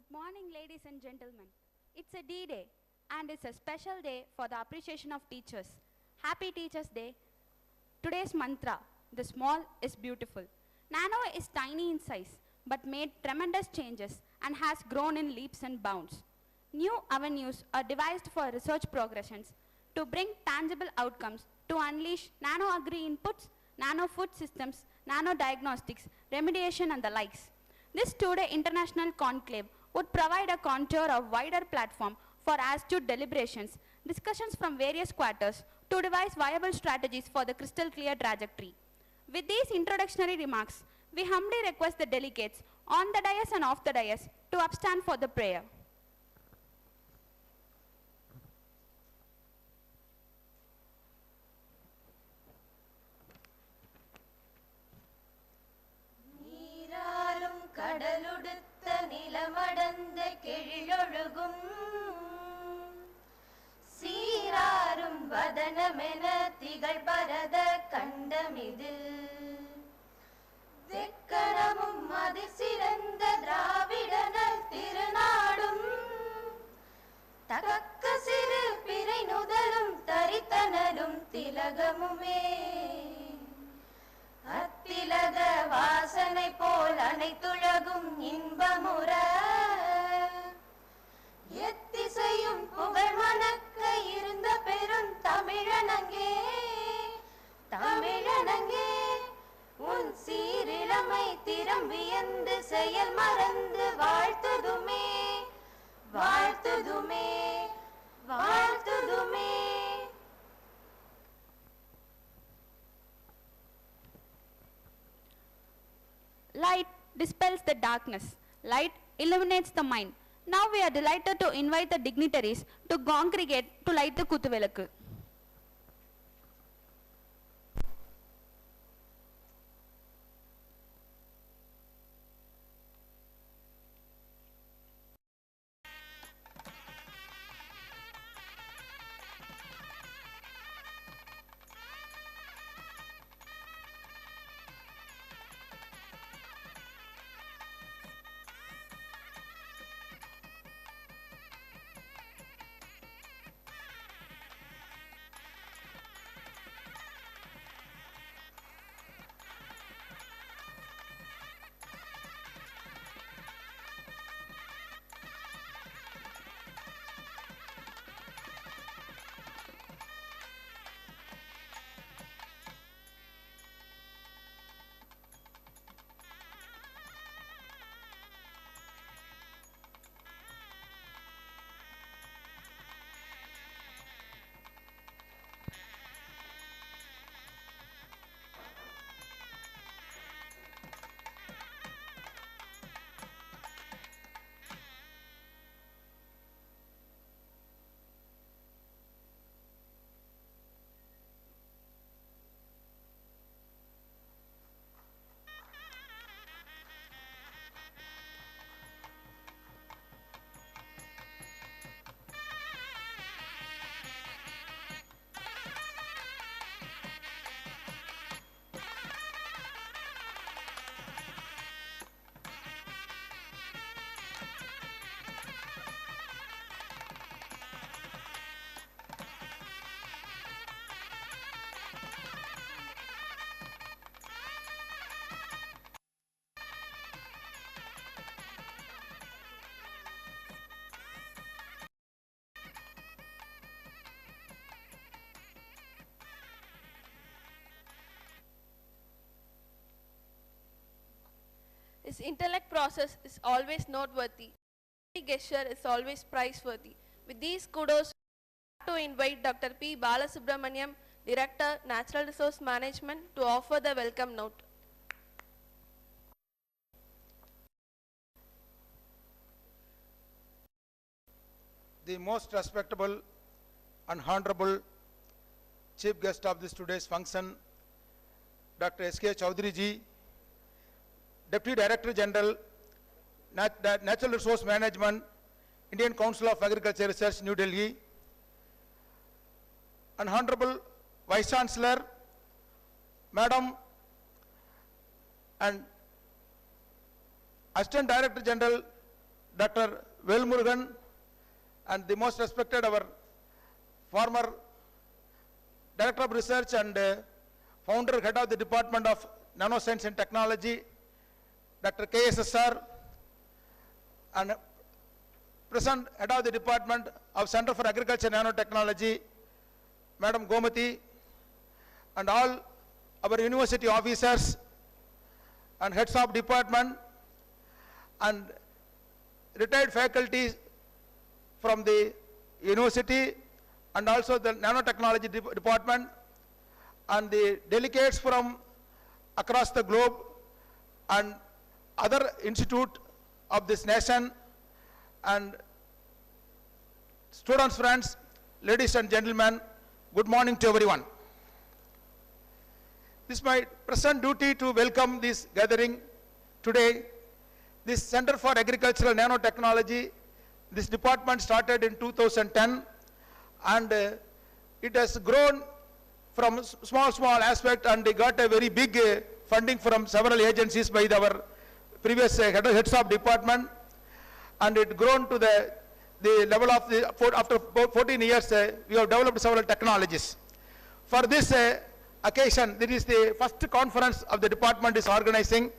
Good morning, ladies and gentlemen. It's a D-Day, and it's a special day for the appreciation of teachers. Happy Teachers Day. Today's mantra, the small is beautiful. Nano is tiny in size, but made tremendous changes and has grown in leaps and bounds. New avenues are devised for research progressions to bring tangible outcomes to unleash nano agri inputs, nano food systems, nano diagnostics, remediation and the likes. This two-day international conclave would provide a contour of wider platform for astute deliberations, discussions from various quarters to devise viable strategies for the crystal clear trajectory. With these introductory remarks, we humbly request the delegates on the dais and off the dais to upstand for the prayer. கடலுடுத்த நிலமடந்த கெழிலொழுகும் சீராரும் வதனமென திகழ் பரத கண்டமிது வெக்கணமும் அது சிறந்த திராவிடனல் திருநாடும் தகக்க சிறு பிறை நுதலும் தரித்தனரும் திலகமுமே அத்திலக வாசனை போல் அனைத்துலகும் இன்பமுற எத்திசையும் புகழ் மணக்க இருந்த பெரும் தமிழனங்கே தமிழனங்கே உன் சீரிழமை திறம் வியந்து செயல் மறந்து வாழ்த்துதுமே வாழ்த்துதுமே வாழ்த்துதுமே. Light dispels the darkness. Light illuminates the mind. Now we are delighted to invite the dignitaries to congregate to light the Kutuvelakku. His intellect process is always noteworthy. Every gesture is always praiseworthy. With these kudos, to invite Dr. P. Balasubramaniam, Director, Natural Resource Management, to offer the welcome note. The most respectable and honorable chief guest of this today's function, Dr. S.K. Chaudhary ji, Deputy Director General, Natural Resource Management, Indian Council of Agriculture Research, New Delhi, and Honorable Vice Chancellor, Madam, and Assistant Director General, Dr. Velmurugan, and the most respected our former Director of Research and founder, head of the Department of Nanoscience and Technology, Dr. KSSR, and present head of the Department of Center for Agriculture and Nanotechnology, Madam Gomati, and all our university officers and heads of department and retired faculty from the university and also the nanotechnology department, and the delegates from across the globe and other institute of this nation, and students, friends, ladies and gentlemen, good morning to everyone. It is my present duty to welcome this gathering today. This Center for Agricultural Nanotechnology, this department started in 2010, and it has grown from small aspect, and they got a very big funding from several agencies by our previous heads of department, and it grown to the level of after 14 years we have developed several technologies. For this occasion, this is the first conference of the department is organizing.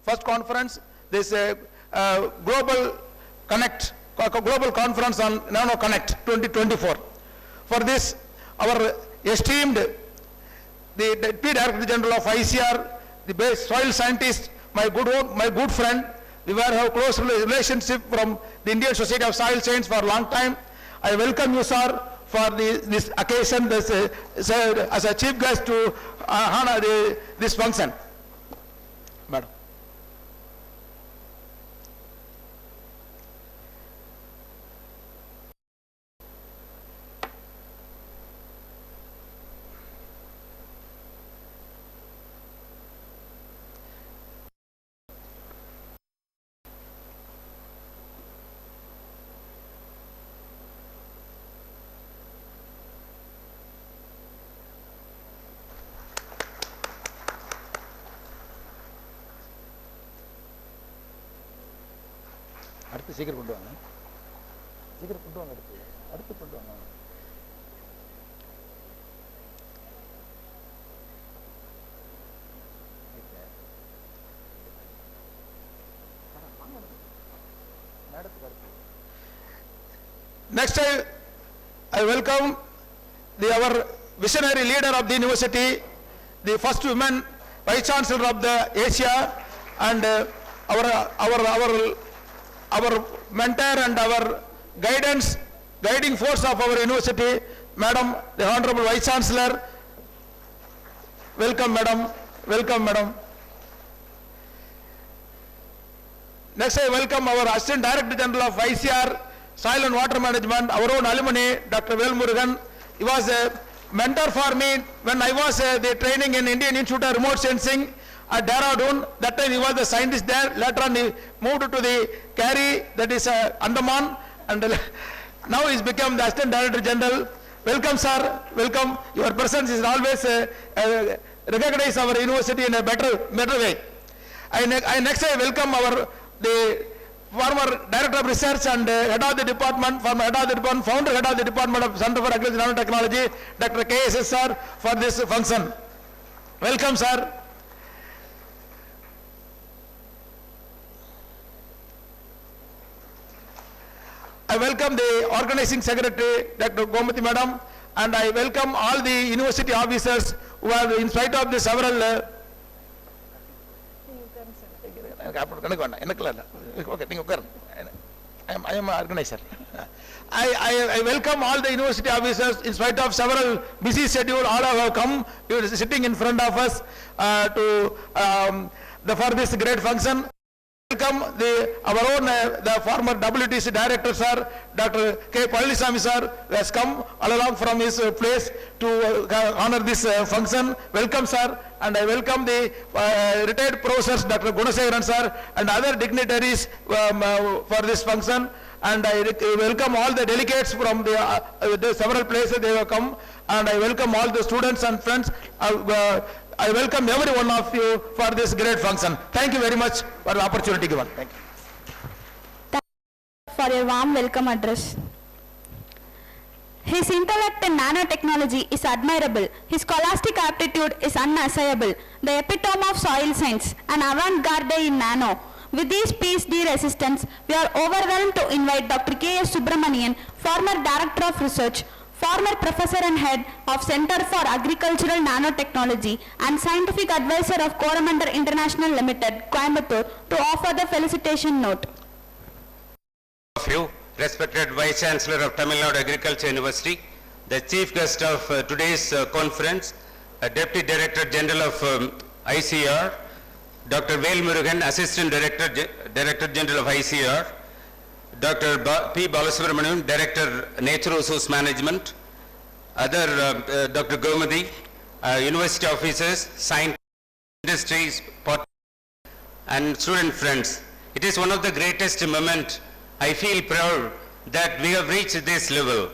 First conference, this global conference on Nano Connect 2024. For this, our esteemed the Deputy Director General of ICR, the best soil scientist, my good friend, we were have close relationship from the Indian Society of Soil Science for a long time. I welcome you, sir, for this occasion as a chief guest to honor this function. Madam. அடுத்து சீக்கிரம் கொண்டு வாங்க, சீக்கிரம் கொண்டு வாங்க, அடுத்து கொண்டு வாங்க. Next, I welcome our visionary leader of the university, the first woman vice chancellor of the Asia, and our mentor and our guiding force of our university, Madam, the Honorable Vice Chancellor. Welcome, Madam. Welcome, Madam. Next, I welcome our Assistant Director General of ICR, Soil and Water Management, our own alumni, Dr. Velmurugan. He was a mentor for me when I was the training in Indian Institute of Remote Sensing at Dehradun. That time he was the scientist there. Later on he moved to the Kari, that is Andaman, and now he's become the Assistant Director General. Welcome, sir. Welcome. Your presence is always recognize our university in a better way. I next I welcome the former Director of Research and head of the department, founder head of the Department of Center for Agriculture and Nanotechnology, Dr. KSSR, for this function. Welcome, sir. I welcome the organizing secretary, Dr. Gomati Madam, and I welcome all the university officers who are, in spite of the several I am an organizer. I welcome all the university officers, in spite of several busy schedule, all have come sitting in front of us for this great function. Welcome our own the former WTC director, sir, Dr. K. Palisamy, sir, has come all along from his place to honor this function. Welcome, sir, and I welcome the retired professors, Dr. Gunasegaran, sir, and other dignitaries for this function. And I welcome all the delegates from the several places they have come, and I welcome all the students and friends. I welcome every one of you for this great function. Thank you very much for the opportunity given. Thank you. for your warm welcome address. His intellect in nanotechnology is admirable. His scholastic aptitude is unassailable. The epitome of soil science, an avant-garde in nano. With these PhD resistance, we are overwhelmed to invite Dr. K.S. Subramanian, former Director of Research, former Professor and Head of Center for Agricultural Nanotechnology and Scientific Advisor of Coromandel International Limited, Coimbatore, to offer the felicitation note. Of you, respected Vice Chancellor of Tamil Nadu Agriculture University, the Chief Guest of today's conference, Deputy Director General of ICR, Dr. Vel Murugan, Assistant Director General of ICR, Dr. P. Balasubramanian, Director Nature Resource Management, other Dr. Gomadi, University officers, scientists, industries, and student friends. It is one of the greatest moments. I feel proud that we have reached this level.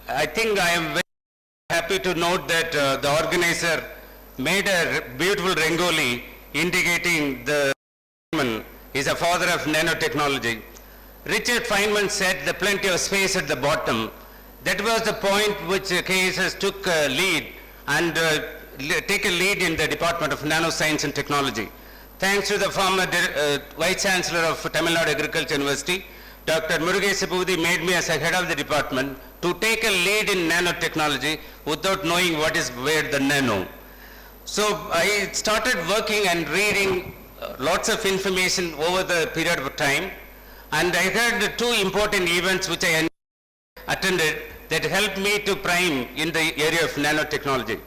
I think I am very happy to note that the organizer made a beautiful rangoli indicating the Feynman is a father of nanotechnology. Richard Feynman said the plenty of space at the bottom. That was the point which KSS took a lead and take a lead in the Department of Nanoscience and Technology. Thanks to the former Vice Chancellor of Tamil Nadu Agriculture University, Dr. Murugesh Puvudi made me as a head of the department to take a lead in nanotechnology without knowing what is where the nano. So I started working and reading lots of information over the period of time, and I heard two important events which I attended that helped me to prime in the area of nanotechnology.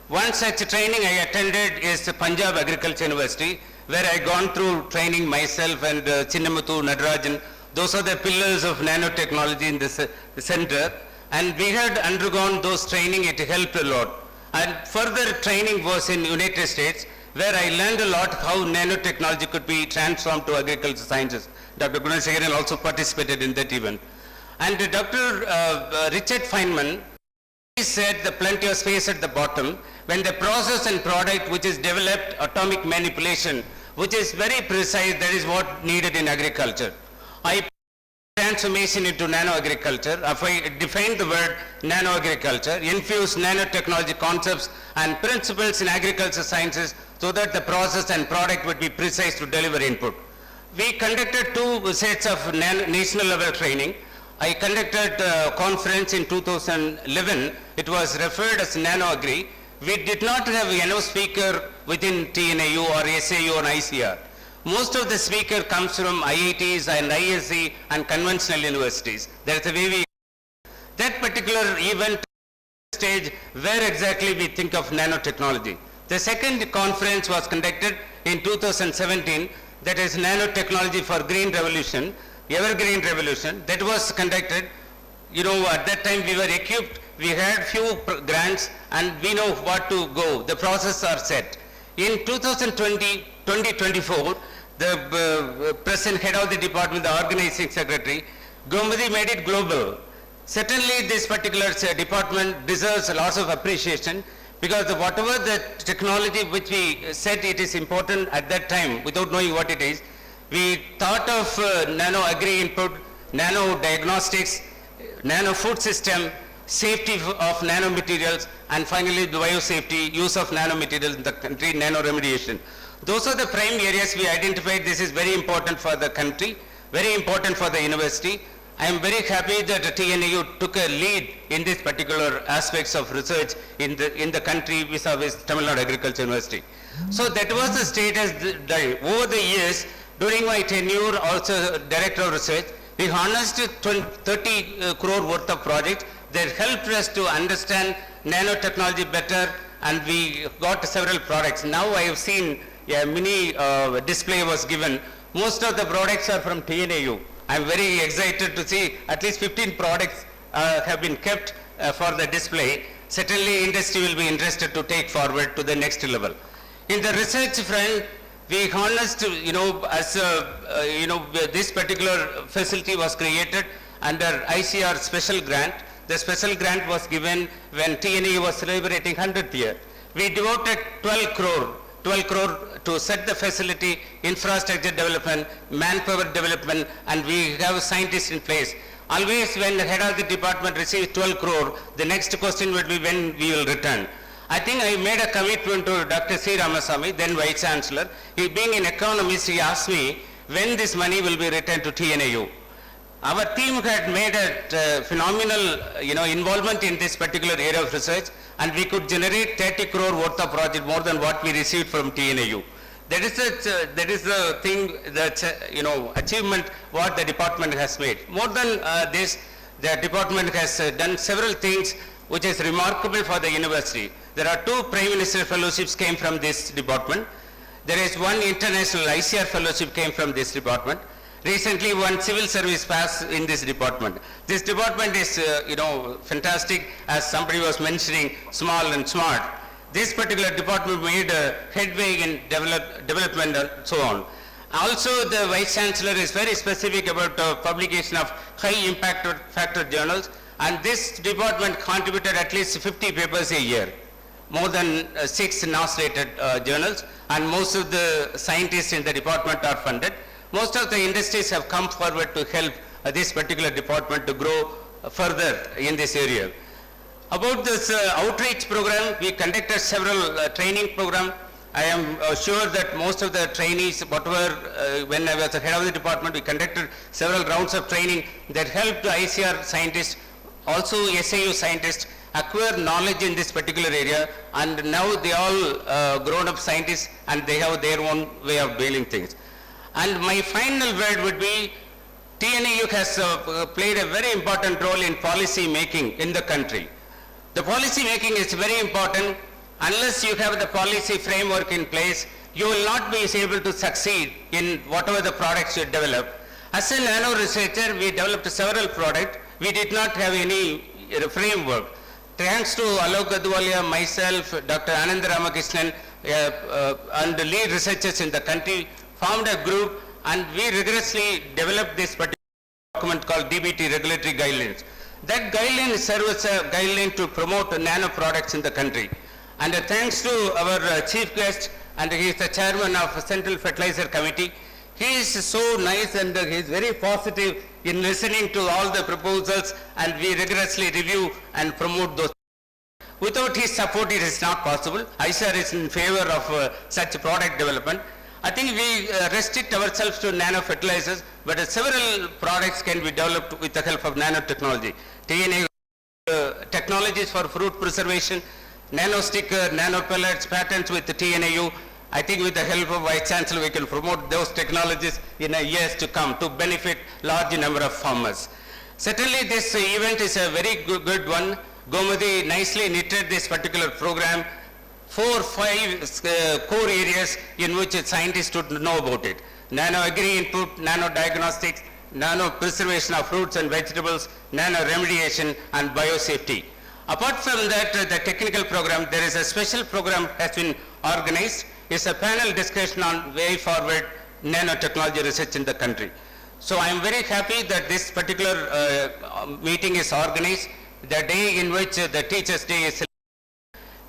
One such training I attended is Punjab Agriculture University, where I gone through training myself and Chinnamuthu, Nadarajan. Those are the pillars of nanotechnology in this center, and we had undergone those training. It helped a lot. And further training was in United States, where I learned a lot how nanotechnology could be transformed to agricultural sciences. Dr. Gunasekaran also participated in that event. And Dr. Richard Feynman, he said the plenty of space at the bottom, when the process and product which is developed, atomic manipulation, which is very precise, that is what needed in agriculture. I transformation into nano agriculture. If I define the word nano agriculture, infuse nanotechnology concepts and principles in agriculture sciences so that the process and product would be precise to deliver input. We conducted two sets of national level training. I conducted a conference in 2011. It was referred as Nano Agri. We did not have enough speaker within TNAU or SAU or ICR. Most of the speaker comes from IITs and ISC and conventional universities. That's the way we, that particular event stage where exactly we think of nanotechnology. The second conference was conducted in 2017, that is nanotechnology for green revolution, evergreen revolution. That was conducted, you know, at that time we were equipped, we had few grants and we know what to go. The processes are set. In 2024, the present head of the department, the organizing secretary, Gomadi made it global. Certainly this particular department deserves a lot of appreciation, because whatever the technology which we said it is important at that time without knowing what it is, we thought of nano agri input, nano diagnostics, nano food system, safety of nanomaterials, and finally the biosafety, use of nanomaterials in the country, nano remediation. Those are the prime areas we identified. This is very important for the country, very important for the university. I am very happy that TNAU took a lead in these particular aspects of research in the country vis-a-vis Tamil Nadu Agriculture University. So that was the status. Over the years, during my tenure also Director of Research, we harnessed 30 crore worth of projects that helped us to understand nanotechnology better, and we got several products. Now I have seen a mini display was given. Most of the products are from TNAU. I am very excited to see at least 15 products have been kept for the display. Certainly industry will be interested to take forward to the next level. In the research front, we harnessed, as this particular facility was created under ICR special grant. The special grant was given when TNAU was celebrating 100th year. We devoted 12 crore to set the facility, infrastructure development, manpower development, and we have scientists in place. Always when the head of the department receives 12 crore, the next question would be when we will return. I think I made a commitment to Dr. C. Ramasamy, then Vice Chancellor. He being an economist, he asked me when this money will be returned to TNAU. Our team had made a phenomenal involvement in this particular area of research, and we could generate 30 crore worth of project, more than what we received from TNAU. That is the thing, that achievement what the department has made. More than this, the department has done several things which is remarkable for the university. There are 2 Prime Minister fellowships came from this department. There is 1 international ICR fellowship came from this department. Recently, 1 civil service passed in this department. This department is, fantastic, as somebody was mentioning, small and smart. This particular department made a headway in development and so on. Also, the Vice Chancellor is very specific about publication of high impact factor journals, and this department contributed at least 50 papers a year, more than 6 NAS-rated journals, and most of the scientists in the department are funded. Most of the industries have come forward to help this particular department to grow further in this area. About this outreach program, we conducted several training programs. I am sure that most of the trainees, whatever, when I was the head of the department, we conducted several rounds of training that helped the ICR scientists, also SAU scientists, acquire knowledge in this particular area, and now they all grown-up scientists, and they have their own way of doing things. And my final word would be, TNAU has played a very important role in policy making in the country. The policy making is very important. Unless you have the policy framework in place, you will not be able to succeed in whatever the products you develop. As a nano researcher, we developed several products. We did not have any framework. Thanks to Alok Gadwalia, myself, Dr. Anand Ramakrishnan, and the lead researchers in the country formed a group, and we rigorously developed this particular document called DBT Regulatory Guidelines. That guideline serves as a guideline to promote nano products in the country. And thanks to our chief guest, and he is the chairman of Central Fertilizer Committee, he is so nice and he is very positive in listening to all the proposals, and we rigorously review and promote those. Without his support, it is not possible. ICR is in favor of such product development. I think we restrict ourselves to nano fertilizers, but several products can be developed with the help of nanotechnology. TNA technologies for fruit preservation, nano sticker, nano pellets, patents with the TNAU. I think with the help of Vice Chancellor, we can promote those technologies in years to come to benefit large number of farmers. Certainly, this event is a very good one. Gomadi nicely knitted this particular program. 4 or 5 core areas in which scientists should know about it. Nano agri input, nano diagnostics, nano preservation of fruits and vegetables, nano remediation, and biosafety. Apart from that, the technical program, there is a special program has been organized. It's a panel discussion on way forward nanotechnology research in the country. So I am very happy that this particular meeting is organized, the day in which the Teachers' Day is.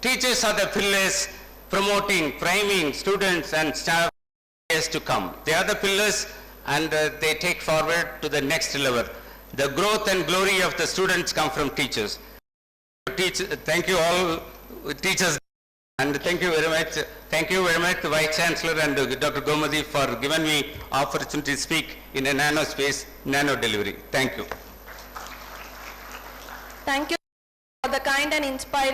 Teachers are the pillars promoting, priming students and staff years to come. They are the pillars, and they take forward to the next level. The growth and glory of the students come from teachers. Thank you all, teachers, and thank you very much. Thank you very much, Vice Chancellor and Dr. Gomadi, for giving me opportunity to speak in a nano space, nano delivery. Thank you. Thank you for the kind and inspiring.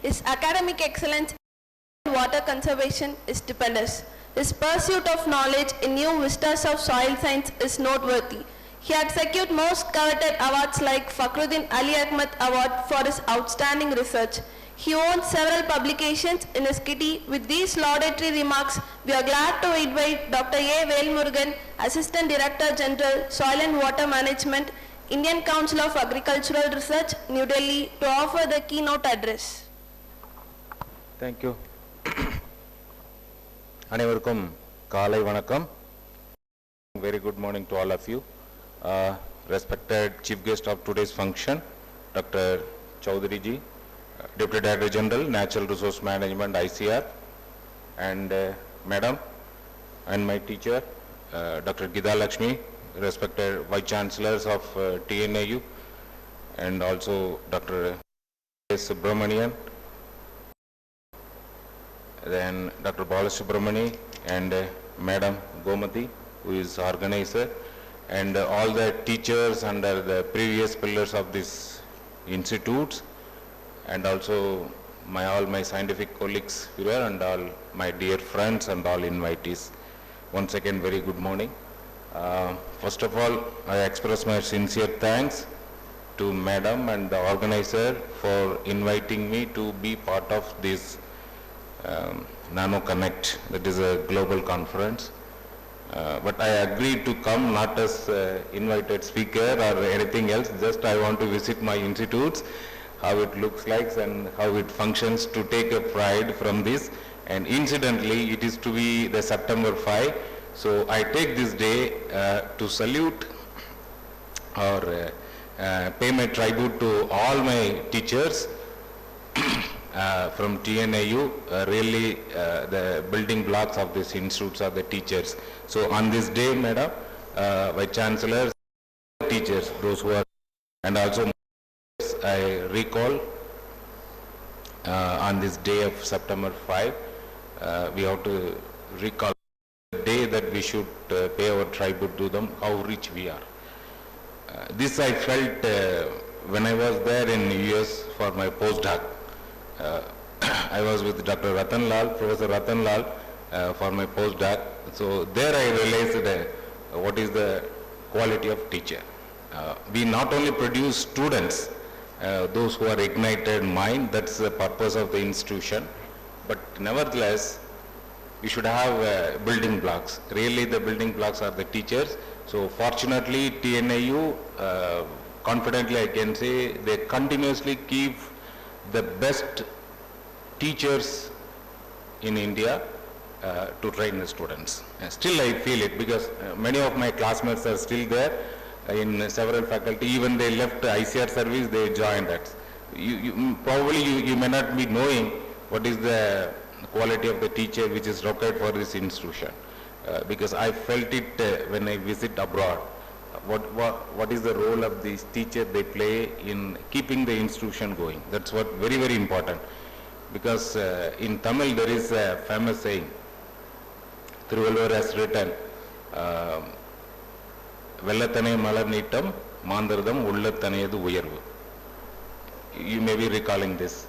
His academic excellence in water conservation is stupendous. His pursuit of knowledge in new vistas of soil science is noteworthy. He had secured most coveted awards like Fakhruddin Ali Ahmed Award for his outstanding research. He owns several publications in his kitty. With these laudatory remarks, we are glad to invite Dr. A. Velmurugan, Assistant Director General, Soil and Water Management, Indian Council of Agricultural Research, New Delhi, to offer the keynote address. Thank you. அனைவருக்கும் காலை வணக்கம். Very good morning to all of you. Respected Chief Guest of today's function, Dr. Chaudhary ji, Deputy Director General, Natural Resource Management, ICR, and Madam, and my teacher, Dr. Gida Lakshmi, respected Vice Chancellors of TNAU, and also Dr. S. Subramanian, then Dr. Balasubramani, and Madam Gomati, who is organizer, and all the teachers under the previous pillars of these institutes, and also all my scientific colleagues here, and all my dear friends and all invitees. Once again, very good morning. First of all, I express my sincere thanks to Madam and the organizer for inviting me to be part of this Nano Connect, that is a global conference. But I agreed to come not as invited speaker or anything else, just I want to visit my institutes, how it looks like and how it functions, to take a pride from this. And incidentally, it is to be the September 5, so I take this day to salute or pay my tribute to all my teachers from TNAU. Really the building blocks of these institutes are the teachers. So on this day, Madam, Vice Chancellors, teachers, those who are, and also I recall on this day of September 5, we have to recall the day that we should pay our tribute to them, how rich we are. This I felt when I was there in US for my postdoc. I was with Dr. Ratan Lal, Professor Ratan Lal, for my postdoc. So there I realized what is the quality of teacher. We not only produce students, those who are ignited mind, that's the purpose of the institution, but nevertheless, we should have building blocks. Really the building blocks are the teachers. So fortunately, TNAU, confidently I can say, they continuously keep the best teachers in India to train the students. Still I feel it, because many of my classmates are still there in several faculty. Even they left ICR service, they joined us. Probably you may not be knowing what is the quality of the teacher which is required for this institution, because I felt it when I visit abroad. What is the role of these teachers they play in keeping the institution going? That's what very, very important. Because in Tamil there is a famous saying, Thiruvalluvar has written, Vellatane malar neetam, Mandardam ullattaneyadu uyarvu. You may be recalling this.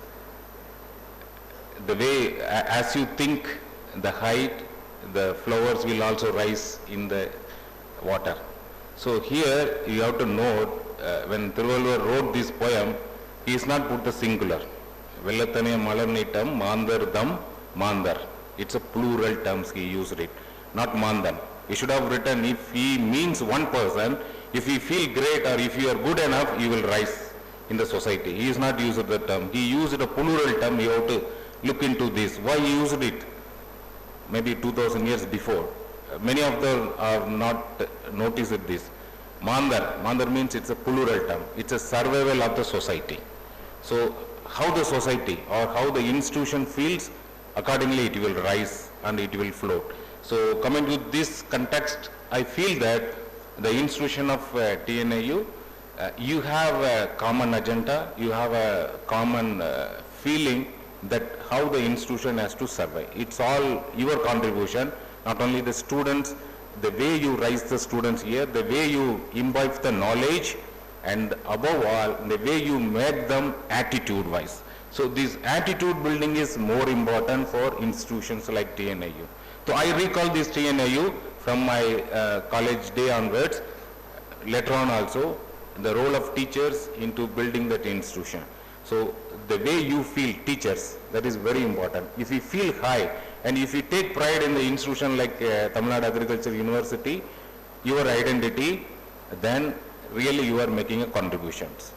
The way, as you think, the height, the flowers will also rise in the water. So here you have to note, when Thiruvalluvar wrote this poem, he is not put the singular. Vellatane malar neetam, Mandardam, Mandar. It's a plural terms he used it, not Mandan. He should have written, if he means one person, if you feel great or if you are good enough, you will rise in the society. He is not used the term. He used a plural term. You have to look into this. Why he used it? Maybe 2000 years before. Many of them are not noticed this. Mandar. Mandar means it's a plural term. It's a survival of the society. So how the society or how the institution feels, accordingly it will rise and it will float. So coming to this context, I feel that the institution of TNAU, you have a common agenda, you have a common feeling that how the institution has to survive. It's all your contribution, not only the students, the way you raise the students here, the way you imbibe the knowledge, and above all, the way you make them attitude-wise. So this attitude building is more important for institutions like TNAU. So I recall this TNAU from my college day onwards, later on also, the role of teachers into building that institution. So the way you feel, teachers, that is very important. If you feel high and if you take pride in the institution like Tamil Nadu Agriculture University, your identity, then really you are making a contributions.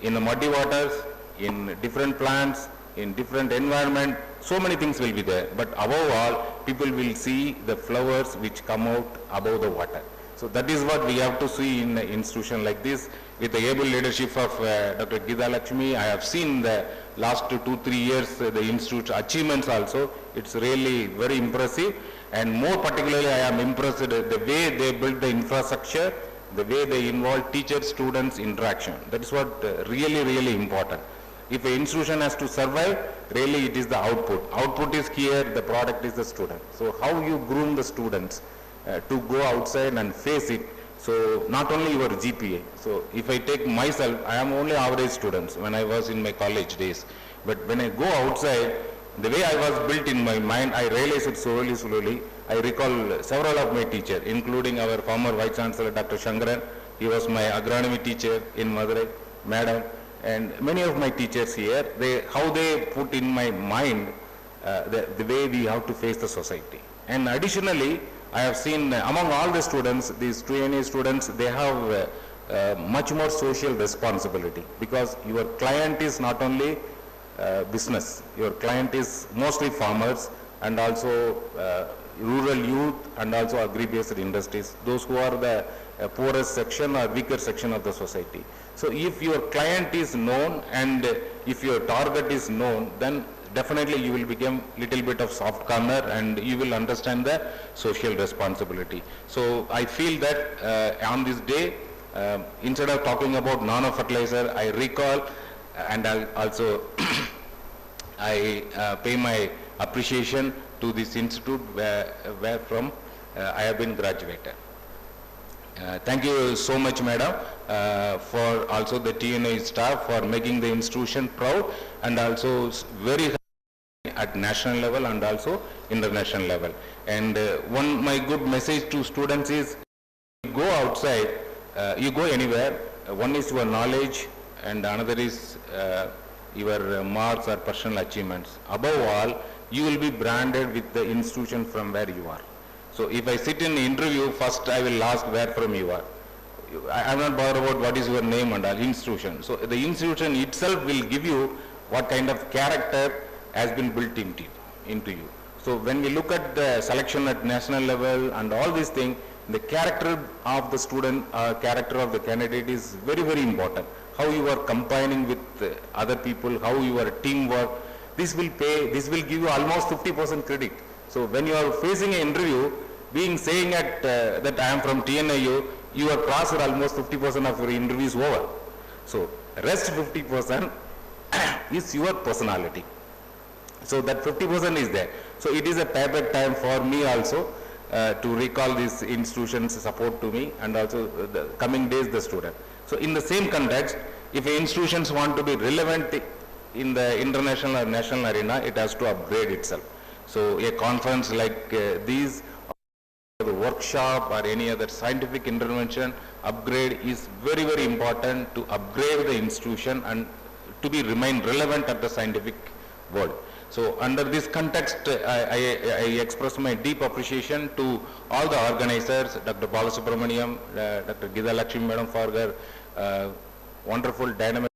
In the muddy waters, in different plants, in different environment, so many things will be there. But above all, people will see the flowers which come out above the water. So So that is what we have to see in an institution like this. With the able leadership of Dr. Gita Lakshmi, I have seen the last 2-3 years the institute's achievements also. It's really very impressive, and more particularly I am impressed with the way they build the infrastructure, the way they involve teacher-students interaction. That is what really important. If an institution has to survive, really it is the output. Output is here, the product is the student. So how you groom the students to go outside and face it. So not only your GPA. So if I take myself, I am only average students when I was in my college days. But when I go outside, the way I was built in my mind, I realized it slowly. I recall several of my teachers, including our former Vice Chancellor, Dr. Shankaran. He was my agronomy teacher in Madurai, Madam, and many of my teachers here, how they put in my mind the way we have to face the society. And additionally, I have seen among all the students, these 2NA students, they have much more social responsibility, because your client is not only business, your client is mostly farmers and also rural youth and also agri-based industries, those who are the poorest section or weaker section of the society. So if your client is known and if your target is known, then definitely you will become little bit of soft corner and you will understand the social responsibility. So I feel that on this day, instead of talking about nano fertilizer, I recall and I'll also I pay my appreciation to this institute where from I have been graduated. Thank you so much, Madam, for also the TNA staff for making the institution proud and also very at national level and also international level. And my good message to students is, you go outside, you go anywhere, one is your knowledge and another is your marks or personal achievements. Above all, you will be branded with the institution from where you are. So if I sit in the interview, first I will ask where from you are. I am not bothered about what is your name and all, institution. So the institution itself will give you what kind of character has been built into you. So when we look at the selection at national level and all these things, the character of the student, character of the candidate is very important. How you are combining with other people, how your teamwork, this will give you almost 50% credit. So when you are facing an interview, saying that I am from TNIU, you are crossed almost 50% of your interviews over. So rest 50% is your personality. So that 50% is there. So it is a payback time for me also to recall this institution's support to me and also the coming days the student. So in the same context, if institutions want to be relevant in the international or national arena, it has to upgrade itself. So a conference like these, the workshop or any other scientific intervention upgrade is very important to upgrade the institution and to remain relevant at the scientific world. So under this context, I express my deep appreciation to all the organizers, Dr. Balasubramaniam, Dr. Gita Lakshmi Madam for her wonderful dynamic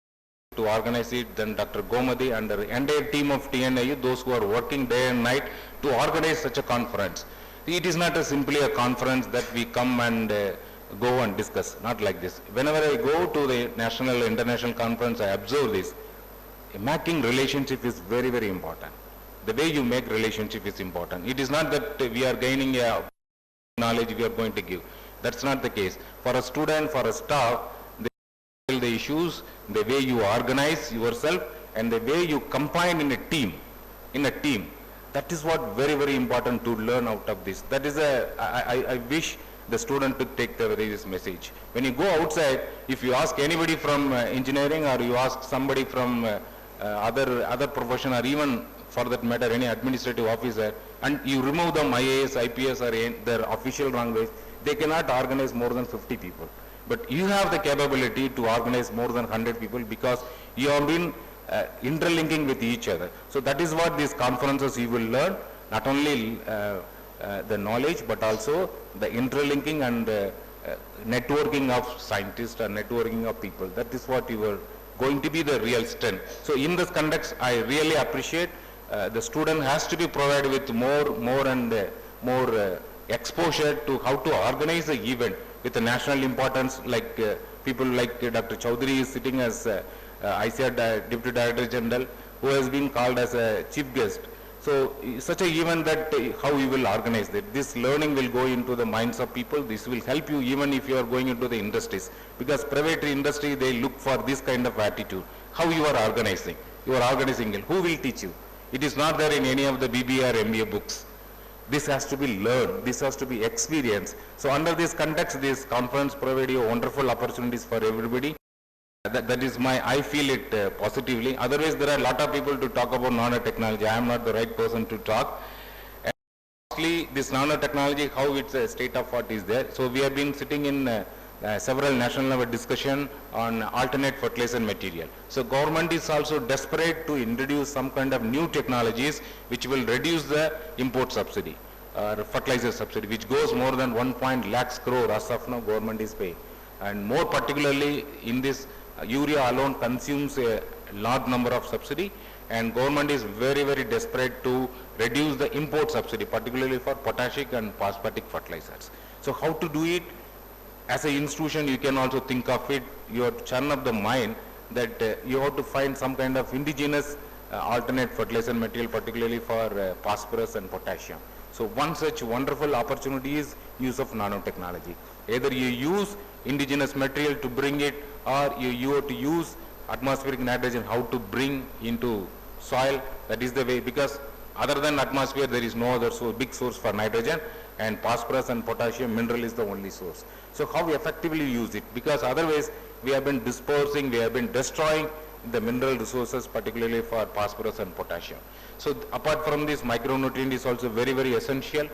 to organize it, then Dr. Gomadi and the entire team of TNIU, those who are working day and night to organize such a conference. It is not simply a conference that we come and go and discuss, not like this. Whenever I go to the national, international conference, I observe this. Making relationship is very important. The way you make relationship is important. It is not that we are gaining a knowledge we are going to give. That's not the case. For a student, for a staff, the issues, the way you organize yourself and the way you combine in a team, that is what very important to learn out of this. That is I wish the student to take this message. When you go outside, if you ask anybody from engineering or you ask somebody from other profession or even for that matter any administrative officer and you remove them IAS, IPS or their official language, they cannot organize more than 50 people. But you have the capability to organize more than 100 people because you have been interlinking with each other. So that is what these conferences you will learn, not only the knowledge but also the interlinking and networking of scientists or networking of people. That is what you are going to be the real strength. So in this context, I really appreciate the student has to be provided with more exposure to how to organize the event with a national importance, like people like Dr. Chaudhary is sitting as ICR Deputy Director General, who has been called as a chief guest. So such a event that how you will organize that. This learning will go into the minds of people. This will help you even if you are going into the industries, because private industry, they look for this kind of attitude. How you are organizing. You are organizing it. Who will teach you? It is not there in any of the BBA or MBA books. This has to be learned. This has to be experienced. So under this context, this conference provides you wonderful opportunities for everybody. That is my, I feel it positively. Otherwise, there are a lot of people to talk about nanotechnology. I am not the right person to talk. And mostly this nanotechnology, how its state of art is there. So we have been sitting in several national level discussion on alternate fertilizer material. So government is also desperate to introduce some kind of new technologies which will reduce the import subsidy or fertilizer subsidy, which goes more than 1 lakh crore as of now government is paying. And more particularly in this urea alone consumes a large number of subsidy, and government is very, very desperate to reduce the import subsidy, particularly for potassic and phosphatic fertilizers. So how to do it? As an institution, you can also think of it, you have to churn up the mind that you have to find some kind of indigenous alternate fertilizer material, particularly for phosphorus and potassium. So one such wonderful opportunity is use of nanotechnology. Either you use indigenous material to bring it, or you have to use atmospheric nitrogen, how to bring into soil. That is the way, because other than atmosphere, there is no other big source for nitrogen, and phosphorus and potassium mineral is the only source. So how effectively use it? Because otherwise we have been dispersing, we have been destroying the mineral resources, particularly for phosphorus and potassium. So apart from this, micronutrient is also very, very essential,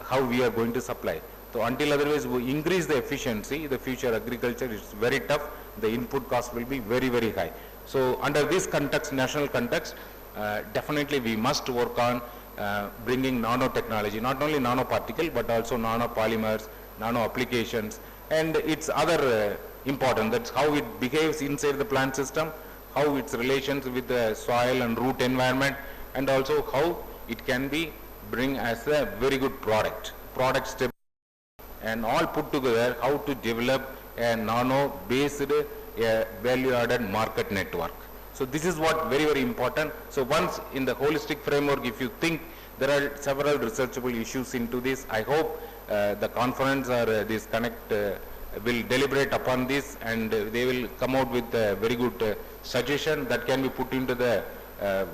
how we are going to supply. So until otherwise we increase the efficiency, the future agriculture is very tough, the input cost will be very, very high. So under this context, national context, definitely we must work on bringing nanotechnology, not only nanoparticle but also nanopolymers, nano applications, and its other important, that's how it behaves inside the plant system, how its relations with the soil and root environment, and also how it can be bring as a very good product step, and all put together how to develop a nano based value added market network. So this is what very, very important. So once in the holistic framework, if you think there are several researchable issues into this, I hope the conference or this connect will deliberate upon this, and they will come out with a very good suggestion that can be put into the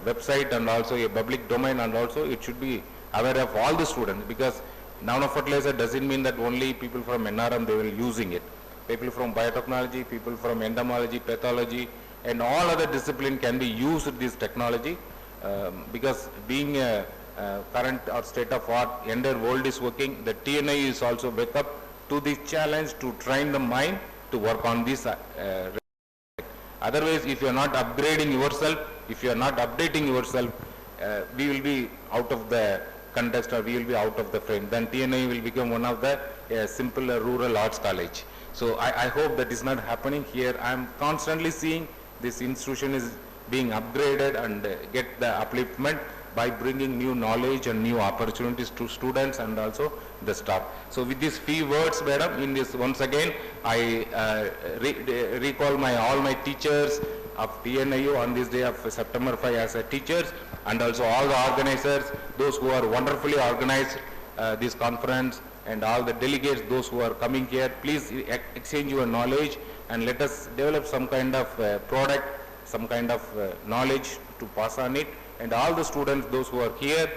website and also a public domain, and also it should be aware of all the students, because nanofertilizer doesn't mean that only people from NRM they will using it. People from biotechnology, people from entomology, pathology, and all other discipline can be used this technology, because being a current or state of art, entire world is working, the TNI is also wake up to this challenge to train the mind to work on this. Otherwise, if you are not upgrading yourself, if you are not updating yourself, we will be out of the context, or we will be out of the frame. Then TNI will become one of the simple rural arts college. So I hope that is not happening here. I am constantly seeing this institution is being upgraded and get the upliftment by bringing new knowledge and new opportunities to students and also the staff. So with these few words, madam, in this once again, I recall all my teachers of TNIU on this day of September 5 as a teachers, and also all the organizers, those who are wonderfully organized this conference, and all the delegates, those who are coming here. Please exchange your knowledge and let us develop some kind of product, some kind of knowledge to pass on it. And all the students, those who are here,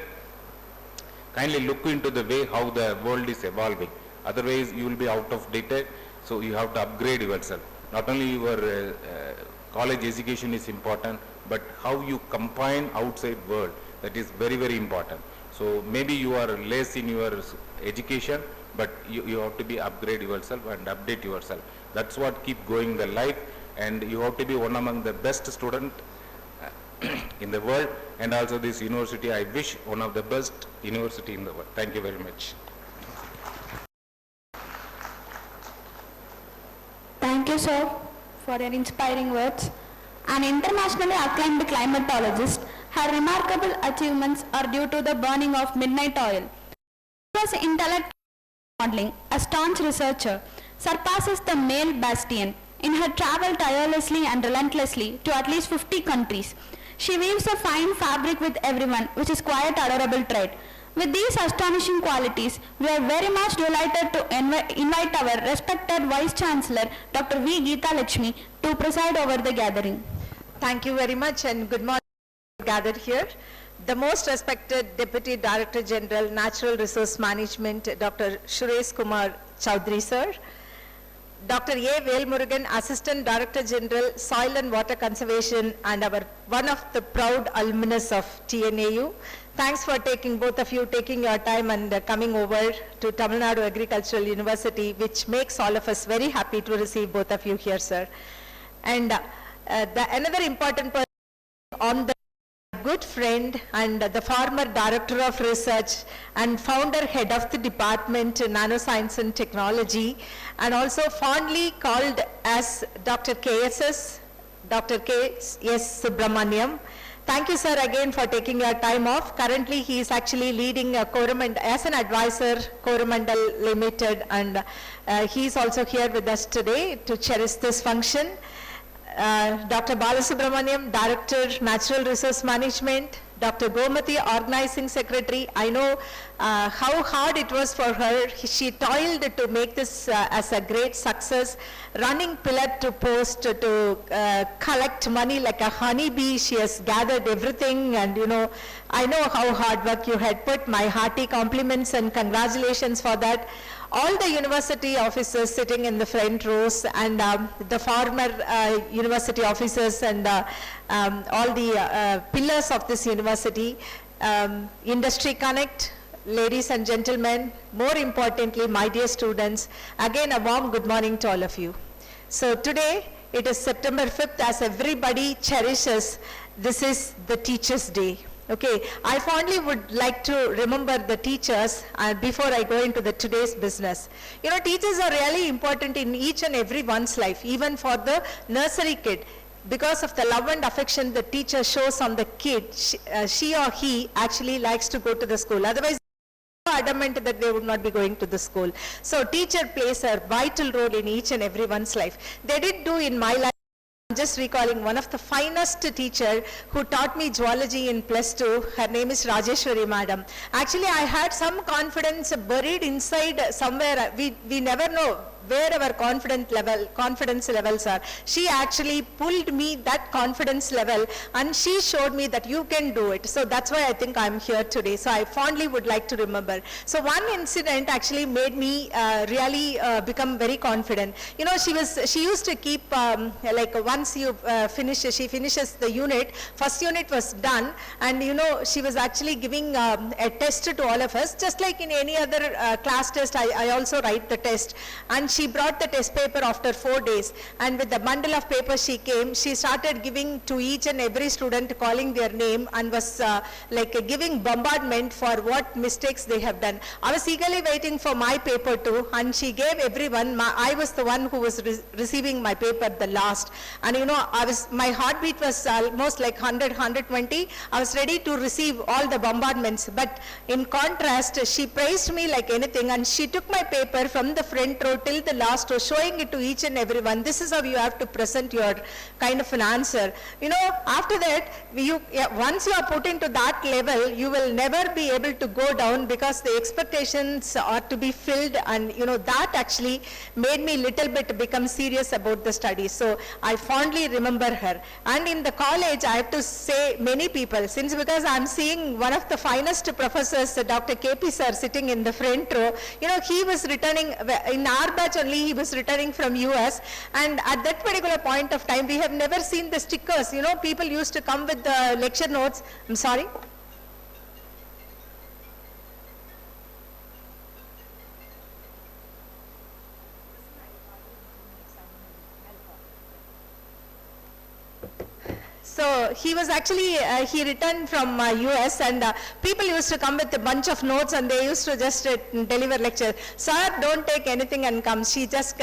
kindly look into the way how the world is evolving. Otherwise, you will be out of date. So you have to upgrade yourself. Not only your college education is important, but how you combine outside world, that is very, very important. So maybe you are less in your education, but you have to be upgrade yourself and update yourself. That's what keep going the life, and you have to be one among the best student in the world. And also this university, I wish one of the best university in the world. Thank you very much. Thank you, sir, for your inspiring words. An internationally acclaimed climatologist, her remarkable achievements are due to the burning of midnight oil. She was intellect modeling, a staunch researcher, surpasses the male bastion in her travel tirelessly and relentlessly to at least 50 countries. She weaves a fine fabric with everyone, which is quite adorable trait. With these astonishing qualities, we are very much delighted to invite our respected Vice Chancellor, Dr. V. Geeta Lakshmi, to preside over the gathering. Thank you very much and good morning gathered here. The most respected Deputy Director General, Natural Resource Management, Dr. Suresh Kumar Chowdhury, sir. Dr. A. Velmurugan, Assistant Director General, Soil and Water Conservation, and one of the proud alumnus of TNAU. Thanks for both of you taking your time and coming over to Tamil Nadu Agricultural University, which makes all of us very happy to receive both of you here, sir. And another important person on the good friend and the former Director of Research and founder head of the department Nanoscience and Technology, and also fondly called as Dr. KSS, Dr. K.S. Subramaniam. Thank you, sir, again for taking your time off. Currently, he is actually leading as an advisor, Coromandel Limited, and he is also here with us today to cherish this function. Dr. Balasubramaniam, Director, Natural Resource Management, Dr. Gomati, Organizing Secretary. I know how hard it was for her. She toiled to make this as a great success, running pillar to post to collect money like a honeybee. She has gathered everything, and I know how hard work you had put. My hearty compliments and congratulations for that. All the university officers sitting in the front rows, and the former university officers, and all the pillars of this university, Industry Connect, ladies and gentlemen, more importantly, my dear students, again a warm good morning to all of you. So today, it is September 5th, as everybody cherishes, this is the Teachers' Day. Okay, I fondly would like to remember the teachers before I go into today's business. Teachers are really important in each and every one's life, even for the nursery kid. Because of the love and affection the teacher shows on the kid, she or he actually likes to go to the school. Otherwise, adamant that they would not be going to the school. So teacher plays a vital role in each and everyone's life. They did do in my life. I'm just recalling one of the finest teacher who taught me zoology in +2. Her name is Rajeshwari Madam. Actually, I had some confidence buried inside somewhere. We never know where our confidence levels are. She actually pulled me that confidence level, and she showed me that you can do it. So that's why I think I'm here today. So I fondly would like to remember. So one incident actually made me really become very confident. She used to keep like once you she finishes the unit, first unit was done, and she was actually giving a test to all of us, just like in any other class test. I also write the test, and she brought the test paper after 4 days, and with the bundle of paper she came. She started giving to each and every student, calling their name, and was like giving bombardment for what mistakes they have done. I was eagerly waiting for my paper too, and she gave everyone. I was the one who was receiving my paper the last, and my heartbeat was almost like 100, 120. I was ready to receive all the bombardments, but in contrast, she praised me like anything, and she took my paper from the front row till the last row, showing it to each and everyone. This is how you have to present your kind of an answer. After that, once you are put into that level, you will never be able to go down, because the expectations are to be filled, and that actually made me little bit become serious about the studies. So I fondly remember her. And in the college, I have to say many people, because I'm seeing one of the finest professors, Dr. KP sir, sitting in the front row. He was returning in our batch only. He was returning from US, and at that particular point of time, we have never seen the stickers. People used to come with the lecture notes. I'm sorry. So he was actually, he returned from US, and people used to come with a bunch of notes and they used to just deliver lecture. Sir, don't take anything and comes. He just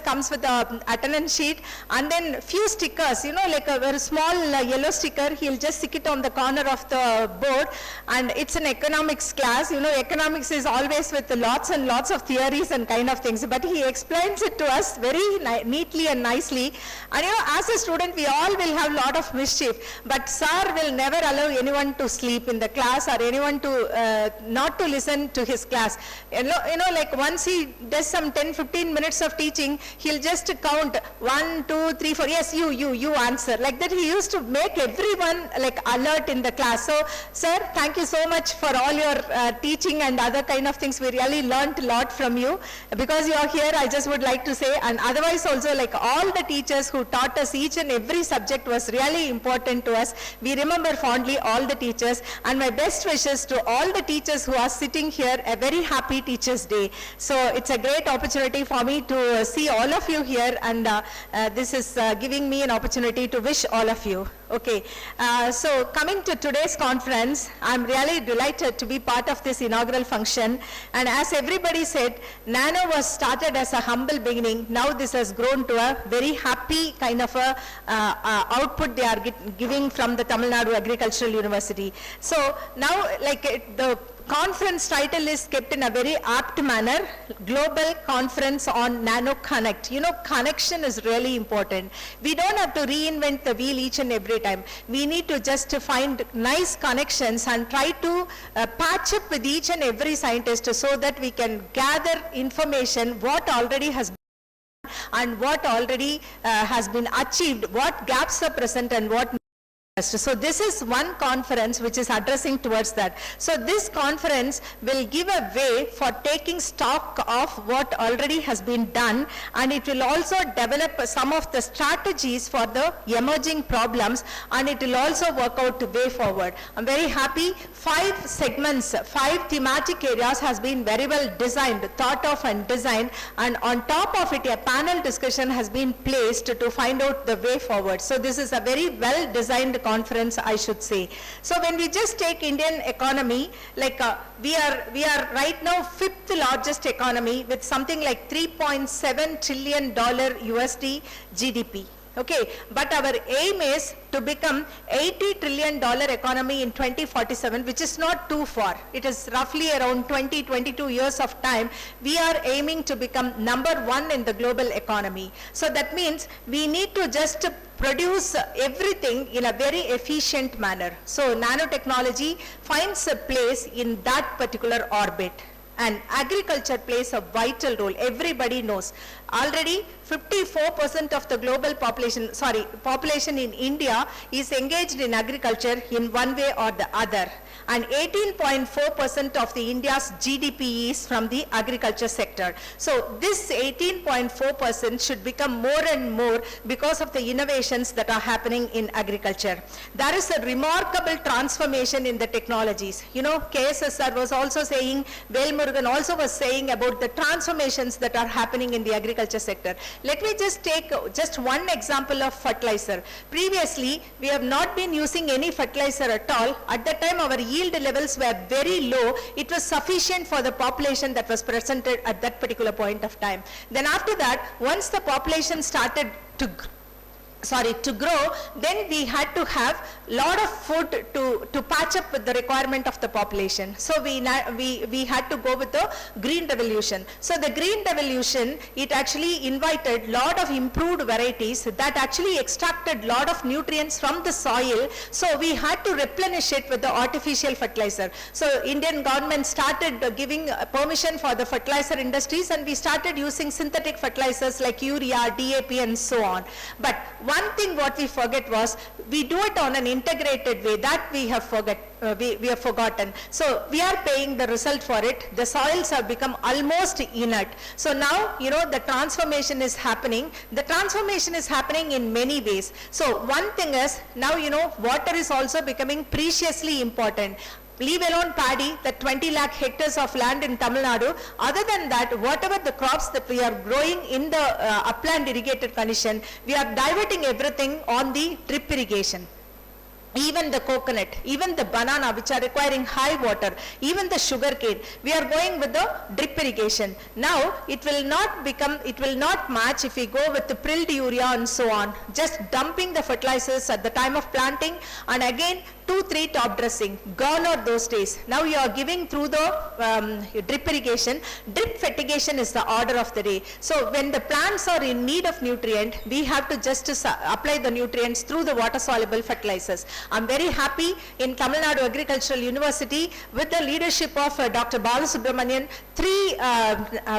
comes with a attendance sheet and then few stickers, you know, like a very small yellow sticker. He'll just stick it on the corner of the board, and it's an economics class. You know, economics is always with lots and lots of theories and kind of things, but he explains it to us very neatly and nicely. And you know, as a student, we all will have a lot of mischief, but sir will never allow anyone to sleep in the class or anyone to not to listen to his class. You know, like once he does some 10-15 minutes of teaching, he'll just count 1, 2, 3, 4. Yes, you answer. Like that, he used to make everyone like alert in the class. So, sir, thank you so much for all your teaching and other kind of things. We really learned a lot from you. Because you are here, I just would like to say, and otherwise also, like all the teachers who taught us each and every subject was really important to us. We remember fondly all the teachers, and my best wishes to all the teachers who are sitting here. A very happy Teachers' Day. So it's a great opportunity for me to see all of you here, and this is giving me an opportunity to wish all of you. Okay, so coming to today's conference, I'm really delighted to be part of this inaugural function. And as everybody said, Nano was started as a humble beginning. Now this has grown to a very happy kind of a output they are giving from the Tamil Nadu Agricultural University. So now, like the conference title is kept in a very apt manner, Global Conference on Nano Connect. You know, connection is really important. We don't have to reinvent the wheel each and every time. We need to just find nice connections and try to patch up with each and every scientist so that we can gather information, what already has and what already has been achieved, what gaps are present and what. So this is one conference which is addressing towards that. So this conference will give a way for taking stock of what already has been done, and it will also develop some of the strategies for the emerging problems, and it will also work out the way forward. I'm very happy. 5 segments, 5 thematic areas has been very well designed, thought of and designed, and on top of it a panel discussion has been placed to find out the way forward. So this is a very well designed conference, I should say. So when we just take Indian economy, like we are right now 5th largest economy with something like $3.7 trillion USD GDP. Okay, but our aim is to become $80 trillion economy in 2047, which is not too far. It is roughly around 22 years of time. We are aiming to become #1 in the global economy. So that means we need to just produce everything in a very efficient manner. So nanotechnology finds a place in that particular orbit. And agriculture plays a vital role. Everybody knows. Already 54% of the global population in India is engaged in agriculture in one way or the other. And 18.4% of the India's GDP is from the agriculture sector. So this 18.4% should become more and more because of the innovations that are happening in agriculture. There is a remarkable transformation in the technologies. You know, KSSR was also saying, Velmurugan also was saying about the transformations that are happening in the agriculture sector. Let me just take just one example of fertilizer. Previously, we have not been using any fertilizer at all. At that time, our yield levels were very low. It was sufficient for the population that was presented at that particular point of time. Then after that, once the population started to grow, then we had to have lot of food to patch up with the requirement of the population. So we had to go with the green revolution. So the green revolution, it actually invited lot of improved varieties that actually extracted lot of nutrients from the soil. So we had to replenish it with the artificial fertilizer. So Indian government started giving permission for the fertilizer industries, and we started using synthetic fertilizers like urea, DAP and so on. But one thing what we forget was, we do it on an integrated way. That we have forgotten. So we are paying the result for it. The soils have become almost inert. So now, you know, the transformation is happening. The transformation is happening in many ways. So one thing is, now, you know, water is also becoming preciously important. Leave alone paddy, the 20 lakh hectares of land in Tamil Nadu. Other than that, whatever the crops that we are growing in the upland irrigated condition, we are diverting everything on the drip irrigation. even the coconut, even the banana which are requiring high water, even the sugar cane, we are going with the drip irrigation. Now it will not match if we go with the prilled urea and so on, just dumping the fertilizers at the time of planting and again 2-3 top dressing. Gone are those days. Now you are giving through the drip irrigation. Drip fertigation is the order of the day. So when the plants are in need of nutrient, we have to just apply the nutrients through the water soluble fertilizers. I'm very happy in Tamil Nadu Agricultural University with the leadership of Dr. Balasubramanian, 3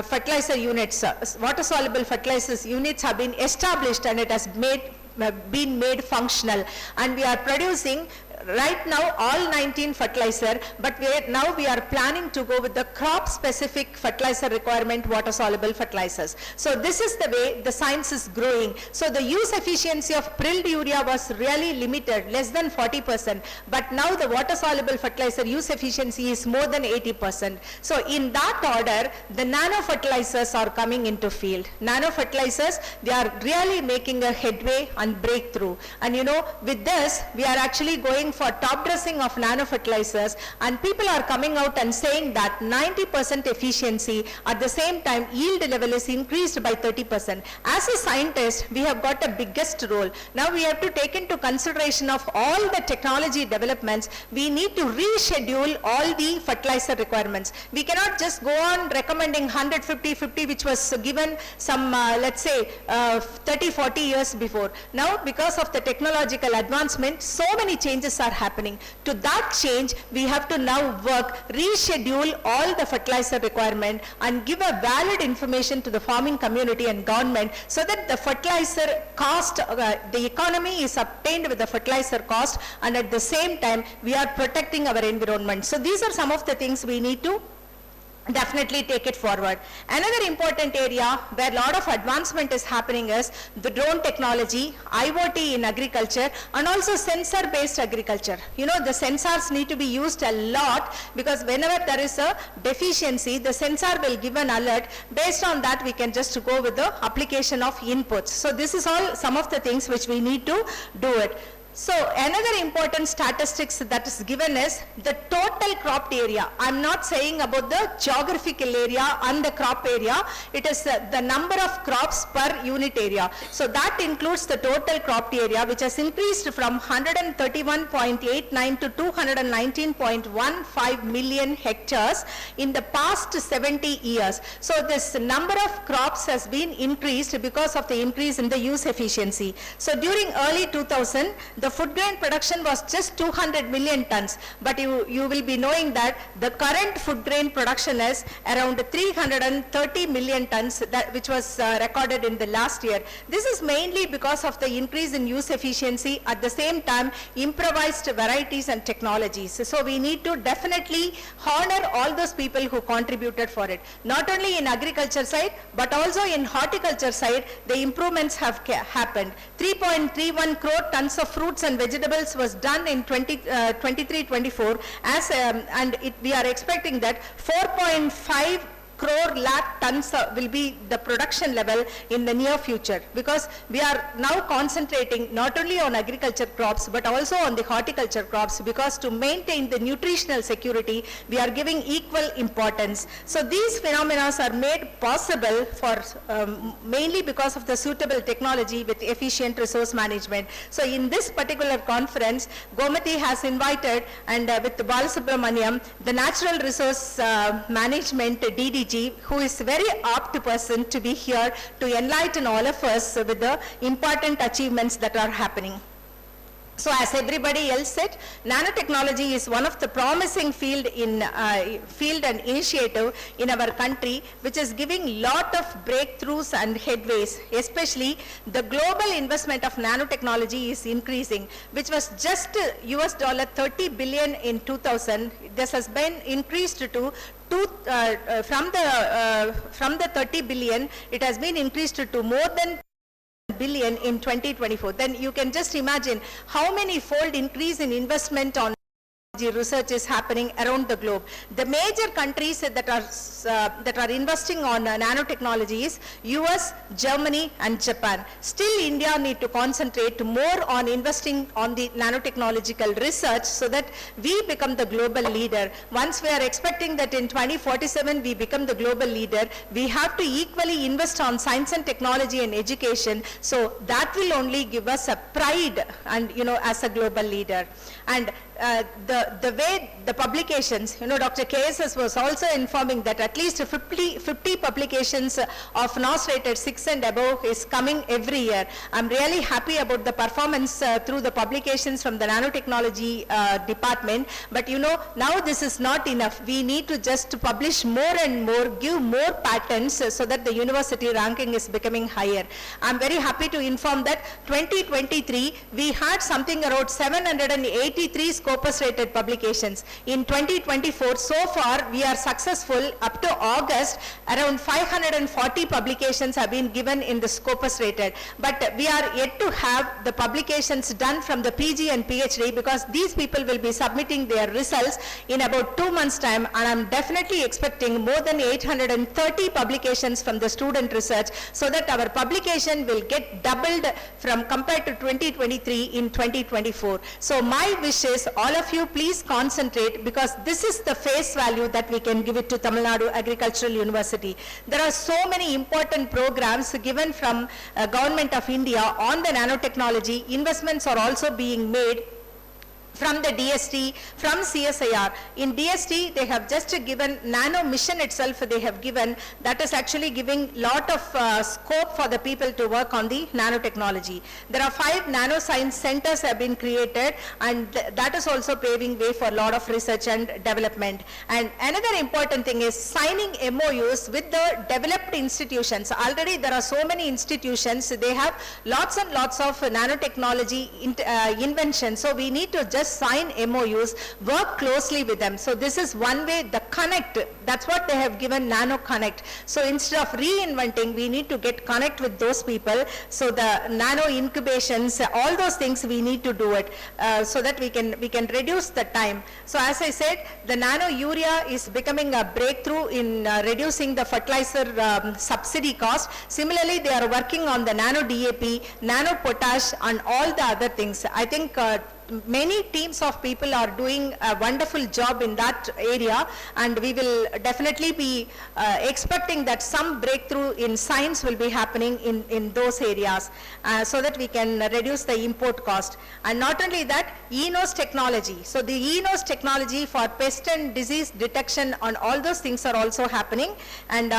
fertilizer units, water soluble fertilizers units have been established and it has been made functional, and we are producing right now all 19 fertilizer, but now we are planning to go with the crop specific fertilizer requirement water soluble fertilizers. So this is the way the science is growing. So the use efficiency of prilled urea was really limited, less than 40%, but now the water soluble fertilizer use efficiency is more than 80%. So in that order, the nano fertilizers are coming into field. Nano fertilizers, they are really making a headway and breakthrough, and you know, with this we are actually going for top dressing of nano fertilizers, and people are coming out and saying that 90% efficiency, at the same time yield level is increased by 30%. As a scientist, we have got a biggest role. Now we have to take into consideration of all the technology developments. We need to reschedule all the fertilizer requirements. We cannot just go on recommending 150-50 which was given some let's say 30-40 years before. Now because of the technological advancement, so many changes are happening. To that change, we have to now work, reschedule all the fertilizer requirement and give a valid information to the farming community and government so that the fertilizer cost, the economy is obtained with the fertilizer cost, and at the same time we are protecting our environment. So these are some of the things we need to definitely take it forward. Another important area where a lot of advancement is happening is the drone technology, IoT in agriculture, and also sensor based agriculture. You know, the sensors need to be used a lot, because whenever there is a deficiency, the sensor will give an alert. Based on that, we can just go with the application of inputs. So this is all some of the things which we need to do it. So another important statistics that is given is the total cropped area. I'm not saying about the geographical area and the crop area. It is the number of crops per unit area. So that includes the total cropped area, which has increased from 131.89 to 219.15 million hectares in the past 70 years. So this number of crops has been increased because of the increase in the use efficiency. So during early 2000, the food grain production was just 200 million tons, but you will be knowing that the current food grain production is around 330 million tons, that which was recorded in the last year. This is mainly because of the increase in use efficiency, at the same time improvised varieties and technologies. So we need to definitely honor all those people who contributed for it, not only in agriculture side but also in horticulture side. The improvements have happened. 3.31 crore tons of fruits and vegetables was done in 23-24 as and we are expecting that 4.5 crore lakh tons will be the production level in the near future, because we are now concentrating not only on agriculture crops but also on the horticulture crops, because to maintain the nutritional security we are giving equal importance. So these phenomena are made possible for mainly because of the suitable technology with efficient resource management. So in this particular conference, Gomati has invited, and with Balasubramaniam, the Natural Resource Management DDG, who is a very apt person to be here to enlighten all of us with the important achievements that are happening. So as everybody else said, nanotechnology is one of the promising field and initiative in our country, which is giving lot of breakthroughs and headways. Especially the global investment of nanotechnology is increasing, which was just $30 billion in 2000. This has been increased to from the 30 billion, it has been increased to more than billion in 2024. Then you can just imagine how many fold increase in investment on research is happening around the globe. The major countries that are investing on nanotechnology is US, Germany and Japan. Still India need to concentrate more on investing on the nanotechnological research so that we become the global leader. Once we are expecting that in 2047 we become the global leader, we have to equally invest on science and technology and education, so that will only give us a pride and as a global leader. And the way the publications, Dr. KSS was also informing that at least 50 publications of NOS rated 6 and above is coming every year. I'm really happy about the performance through the publications from the nanotechnology department, but now this is not enough. We need to just publish more and more, give more patents so that the university ranking is becoming higher. I'm very happy to inform that 2023 we had something around 783 Scopus rated publications. In 2024, so far we are successful. Up to August, around 540 publications have been given in the Scopus rated, but we are yet to have the publications done from the PG and PhD, because these people will be submitting their results in about 2 months time, and I'm definitely expecting more than 830 publications from the student research, so that our publication will get doubled from compared to 2023 in 2024. So my wish is all of you please concentrate, because this is the face value that we can give it to Tamil Nadu Agricultural University. There are so many important programs given from Government of India on the nanotechnology. Investments are also being made from the DST, from CSIR. In DST, they have just given Nano mission itself, they have given, that is actually giving lot of scope for the people to work on the nanotechnology. There are 5 nanoscience centers have been created, and that is also paving way for a lot of research and development. And another important thing is signing MOUs with the developed institutions. Already there are so many institutions, they have lots and lots of nanotechnology inventions. So we need to just sign MOUs, work closely with them. So this is one way, the connect, that's what they have given, Nano Connect. So instead of reinventing, we need to get connect with those people. So the nano incubations, all those things we need to do it so that we can reduce the time. So as I said, the nano urea is becoming a breakthrough in reducing the fertilizer subsidy cost. Similarly, they are working on the nano DAP, nano potash and all the other things. I think many teams of people are doing a wonderful job in that area, and we will definitely be expecting that some breakthrough in science will be happening in those areas so that we can reduce the import cost. And not only that, ENOS technology. So the ENOS technology for pest and disease detection on all those things are also happening, and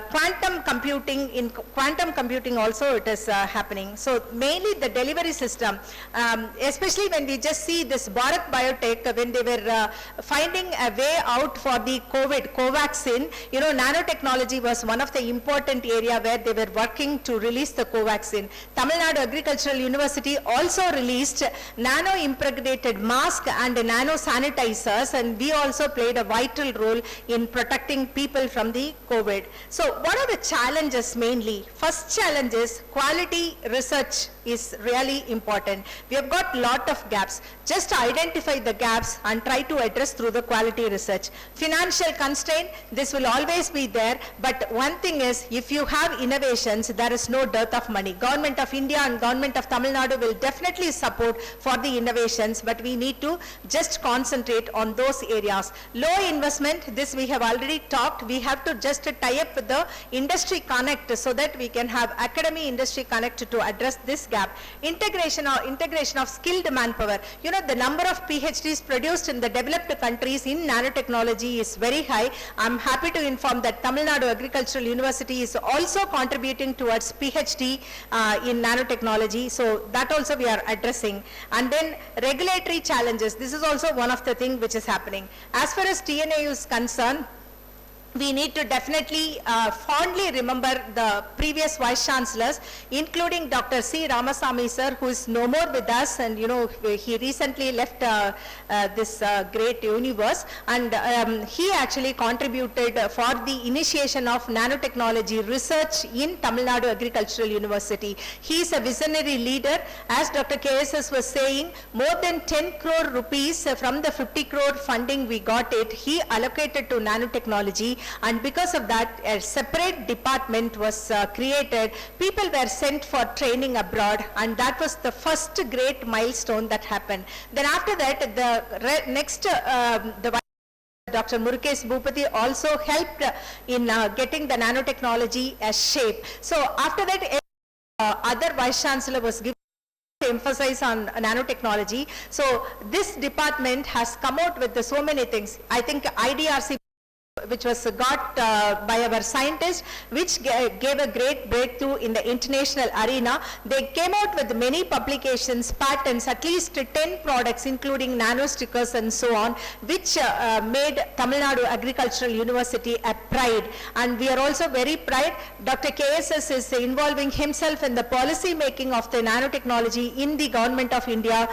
quantum computing, in quantum computing also it is happening. So mainly the delivery system, especially when we just see this Bharat Biotech, when they were finding a way out for the Covaxin, nanotechnology was one of the important area where they were working to release the Covaxin. Tamil Nadu Agricultural University also released nano impregnated mask and nano sanitizers, and we also played a vital role in protecting people from the COVID. So what are the challenges mainly? First challenge is quality research is really important. We have got lot of gaps. Just identify the gaps and try to address through the quality research. Financial constraint, this will always be there, but one thing is, if you have innovations, there is no dearth of money. Government of India and Government of Tamil Nadu will definitely support for the innovations, but we need to just concentrate on those areas. Low investment, this we have already talked. We have to just tie up with the industry connect so that we can have academy industry connect to address this gap. Integration of skilled manpower. The number of PhDs produced in the developed countries in nanotechnology is very high. I'm happy to inform that Tamil Nadu Agricultural University is also contributing towards PhD in nanotechnology. So that also we are addressing. And then regulatory challenges. This is also one of the things which is happening. As far as TNAU is concerned, we need to definitely fondly remember the previous vice chancellors, including Dr. C. Ramasamy sir, who is no more with us, and you know he recently left this great universe, and he actually contributed for the initiation of nanotechnology research in Tamil Nadu Agricultural University. He is a visionary leader. As Dr. KSS was saying, more than 10 crore rupees from the 50 crore funding we got it, he allocated to nanotechnology. And because of that, a separate department was created. People were sent for training abroad, and that was the first great milestone that happened. Then after that, the next, the Dr. Murugesh Bhupati also helped in getting the nanotechnology as shape. So after that, other vice chancellor was given to emphasize on nanotechnology. So this department has come out with so many things. I think IDRC, which was got by our scientists, which gave a great breakthrough in the international arena. They came out with many publications, patents, at least 10 products, including nano stickers and so on, which made Tamil Nadu Agricultural University a pride. And we are also very proud. Dr. KSS is involving himself in the policy making of the nanotechnology in the Government of India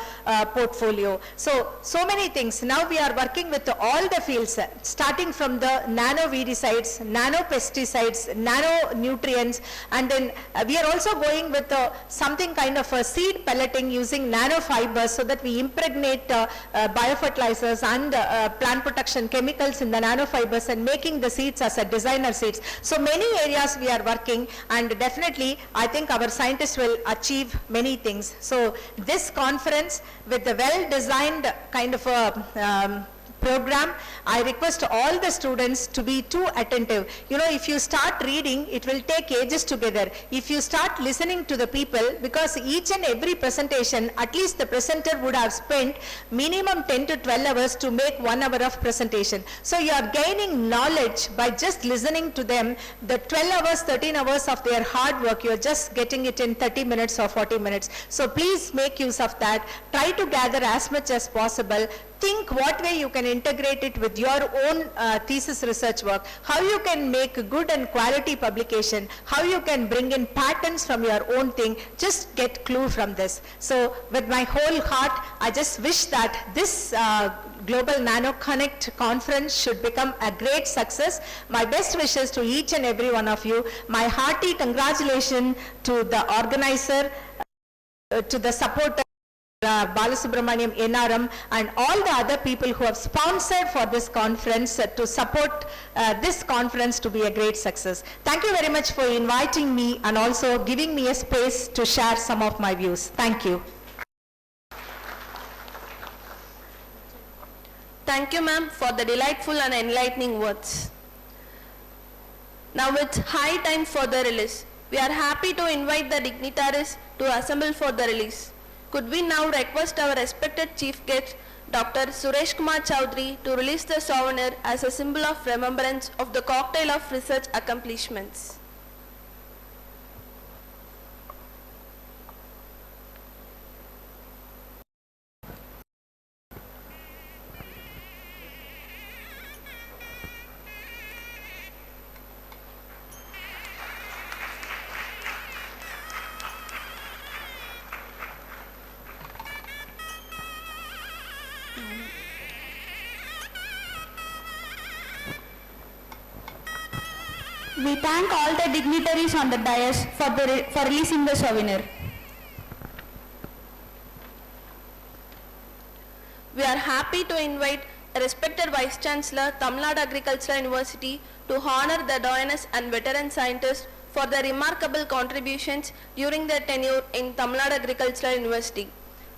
portfolio. So many things. Now we are working with all the fields, starting from the nano weedicides, nano pesticides, nano nutrients, and then we are also going with something kind of a seed pelleting using nanofibers, so that we impregnate biofertilizers and plant protection chemicals in the nanofibers and making the seeds as a designer seeds. So many areas we are working, and definitely I think our scientists will achieve many things. So this conference with the well designed kind of a program, I request all the students to be too attentive. You know, if you start reading, it will take ages together. If you start listening to the people, because each and every presentation, at least the presenter would have spent minimum 10 to 12 hours to make 1 hour of presentation. So you are gaining knowledge by just listening to them. The 12 hours, 13 hours of their hard work, you are just getting it in 30 minutes or 40 minutes. So please make use of that. Try to gather as much as possible. Think what way you can integrate it with your own thesis research work, how you can make good and quality publication, how you can bring in patents from your own thing. Just get clue from this. So with my whole heart, I just wish that this Global Nano Connect conference should become a great success. My best wishes to each and every one of you. My hearty congratulations to the organizer, to the supporter, Balasubramaniam, NRM, and all the other people who have sponsored for this conference to support this conference to be a great success. Thank you very much for inviting me and also giving me a space to share some of my views. Thank you. Thank you, ma'am, for the delightful and enlightening words. Now it's high time for the release. We are happy to invite the dignitaries to assemble for the release. Could we now request our respected chief guest, Dr. Suresh Kumar Chowdhury, to release the souvenir as a symbol of remembrance of the cocktail of research accomplishments. We thank all the dignitaries on the dais for releasing the souvenir. We are happy to invite respected Vice Chancellor, Tamil Nadu Agricultural University, to honor the doyens and veteran scientists for their remarkable contributions during their tenure in Tamil Nadu Agricultural University.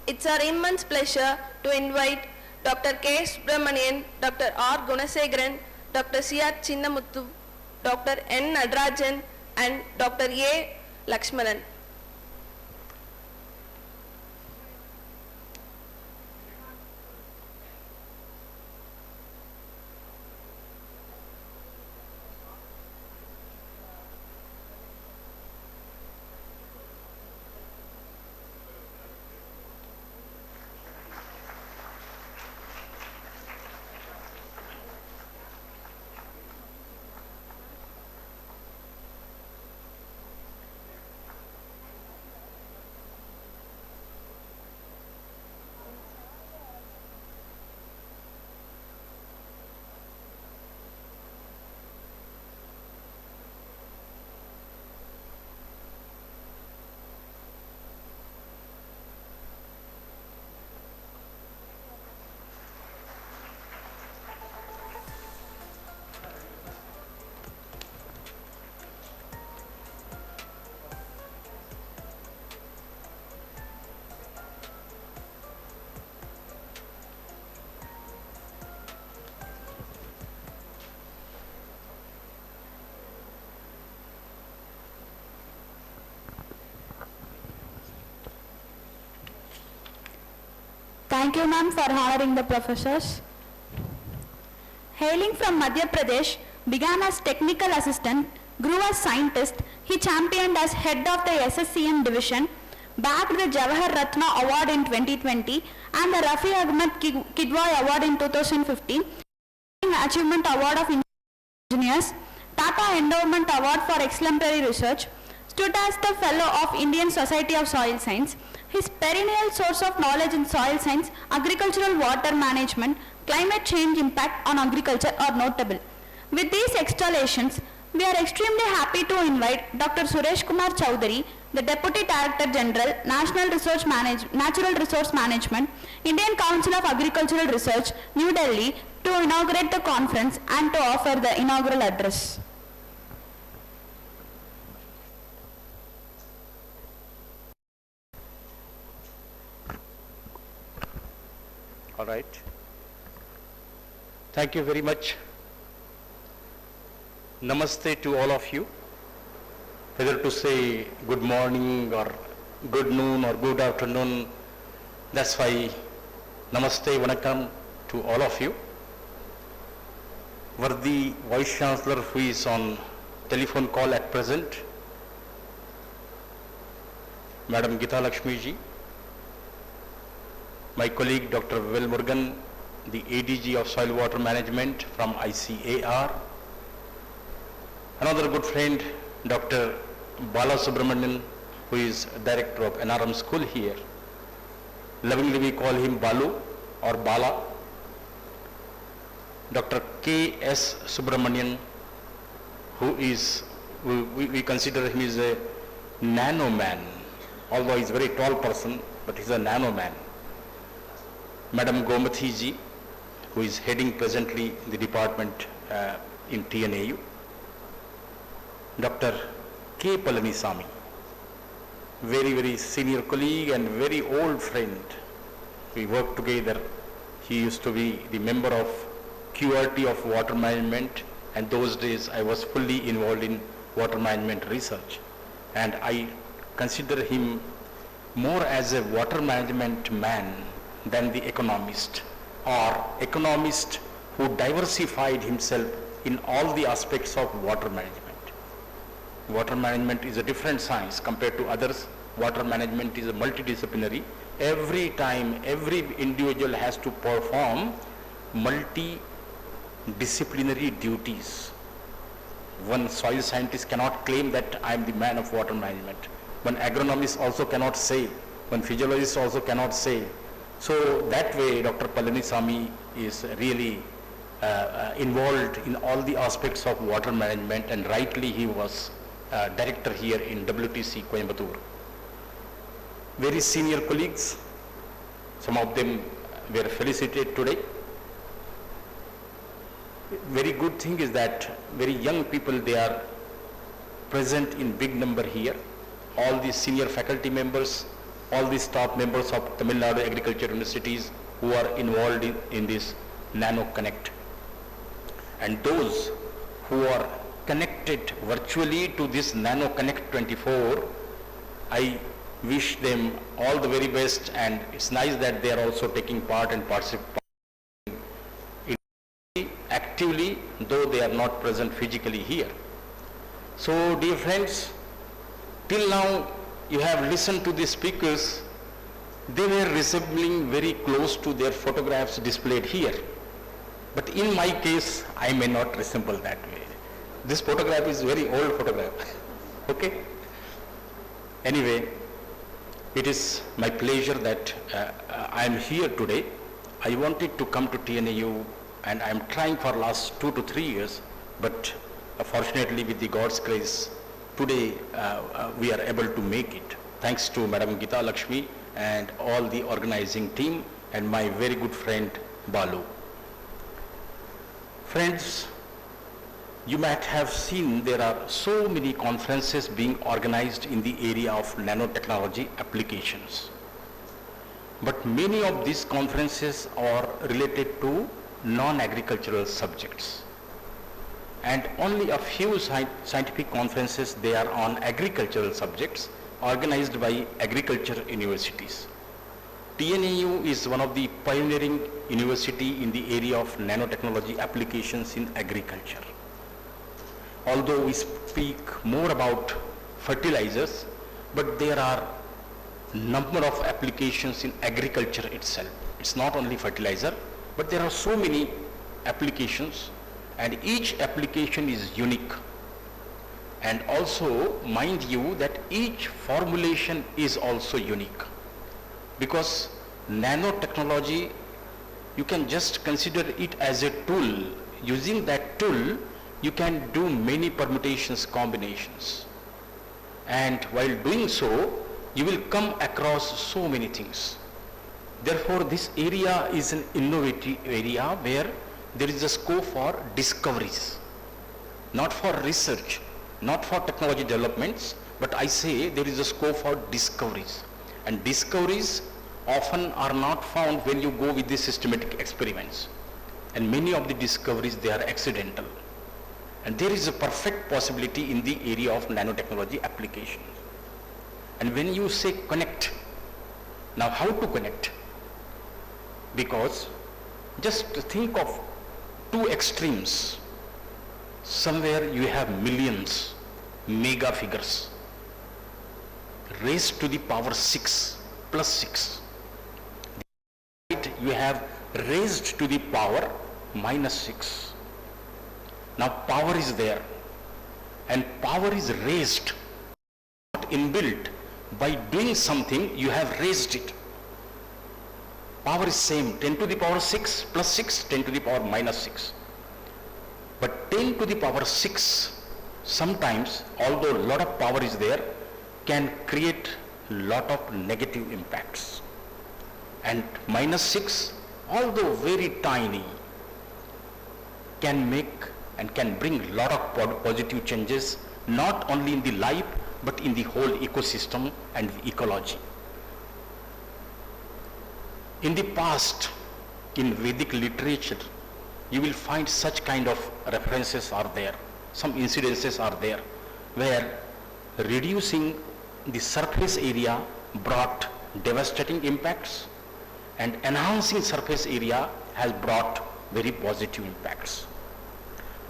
It's our immense pleasure to invite Dr. K. Subramanian, Dr. R. Gunasegaran, Dr. C. R. Chinnamuthu, Dr. N. Nadarajan, and Dr. A. Lakshmanan. Thank you, ma'am, for honoring the professors. Hailing from Madhya Pradesh, began as technical assistant, grew as scientist. He championed as head of the SSCM division, bagged the Jawahar Ratna Award in 2020 and the Rafi Ahmed Kidwai Award in 2015, Achievement Award of Engineers, Tata Endowment Award for Exemplary Research, stood as the Fellow of Indian Society of Soil Science. His perennial source of knowledge in soil science, agricultural water management, climate change impact on agriculture are notable. With these extollations, we are extremely happy to invite Dr. Suresh Kumar Chowdhury, the Deputy Director General, Natural Resource Management, Indian Council of Agricultural Research, New Delhi, to inaugurate the conference and to offer the inaugural address. All right. Thank you very much. Namaste to all of you. Whether to say good morning or good noon or good afternoon, that's why namaste, vanakkam to all of you. Worthy Vice Chancellor who is on telephone call at present, Madam Gita Lakshmi ji, my colleague Dr. Vivel Murugan, the ADG of Soil Water Management from ICAR, another good friend Dr. Bala Subramanian, who is Director of NRM School here. Lovingly we call him Balu or Bala. Dr. K.S. Subramanian, who is, we consider him as a nano man, although he's a very tall person, but he's a nano man. Madam Gomathi ji, who is heading presently the department in TNAU. Dr. K. Palanisamy, very, very senior colleague and very old friend. We worked together. He used to be the member of QRT of water management, and those days I was fully involved in water management research. And I consider him more as a water management man than the economist, or economist who diversified himself in all the aspects of water management. Water management is a different science compared to others. Water management is a multidisciplinary. Every time, every individual has to perform multidisciplinary duties. One soil scientist cannot claim that I am the man of water management. One agronomist also cannot say. One physiologist also cannot say. So that way, Dr. Palanisamy is really involved in all the aspects of water management, and rightly he was director here in WTC Coimbatore. Very senior colleagues, some of them were felicitated today. Very good thing is that very young people, they are present in big number here. All the senior faculty members, all the staff members of Tamil Nadu Agriculture Universities who are involved in this Nano Connect. And those who are connected virtually to this Nano Connect 24, I wish them all the very best, and it's nice that they are also taking part and participating actively, though they are not present physically here. So dear friends, till now you have listened to the speakers. They were resembling very close to their photographs displayed here. But in my case, I may not resemble that way. This photograph is very old photograph. Okay? Anyway, it is my pleasure that I am here today. I wanted to come to TNAU, and I am trying for last 2 to 3 years, but fortunately with the God's grace, today we are able to make it. Thanks to Madam Gita Lakshmi and all the organizing team and my very good friend Balu. Friends, you might have seen there are so many conferences being organized in the area of nanotechnology applications. But many of these conferences are related to non-agricultural subjects. And only a few scientific conferences, they are on agricultural subjects organized by agriculture universities. TNAU is one of the pioneering university in the area of nanotechnology applications in agriculture. Although we speak more about fertilizers, but there are number of applications in agriculture itself. It's not only fertilizer, but there are so many applications, and each application is unique. And also, mind you, that each formulation is also unique. Because nanotechnology, you can just consider it as a tool. Using that tool, you can do many permutations, combinations. And while doing so, you will come across so many things. Therefore, this area is an innovative area where there is a scope for discoveries, not for research, not for technology developments, but I say there is a scope for discoveries. And discoveries often are not found when you go with the systematic experiments. And many of the discoveries, they are accidental. And there is a perfect possibility in the area of nanotechnology applications. And when you say connect, now how to connect? Because just think of two extremes. Somewhere you have millions, mega figures, raised to the power 6 plus 6. You have raised to the power minus 6. Now power is there, and power is raised, not inbuilt. By doing something, you have raised it. Power is same, 10 to the power 6 plus 6, 10 to the power minus 6. But 10 to the power 6, sometimes, although a lot of power is there, can create a lot of negative impacts. And minus 6, although very tiny, can make and can bring a lot of positive changes, not only in the life, but in the whole ecosystem and the ecology. In the past, in Vedic literature, you will find such kind of references are there. Some incidences are there where reducing the surface area brought devastating impacts, and enhancing surface area has brought very positive impacts.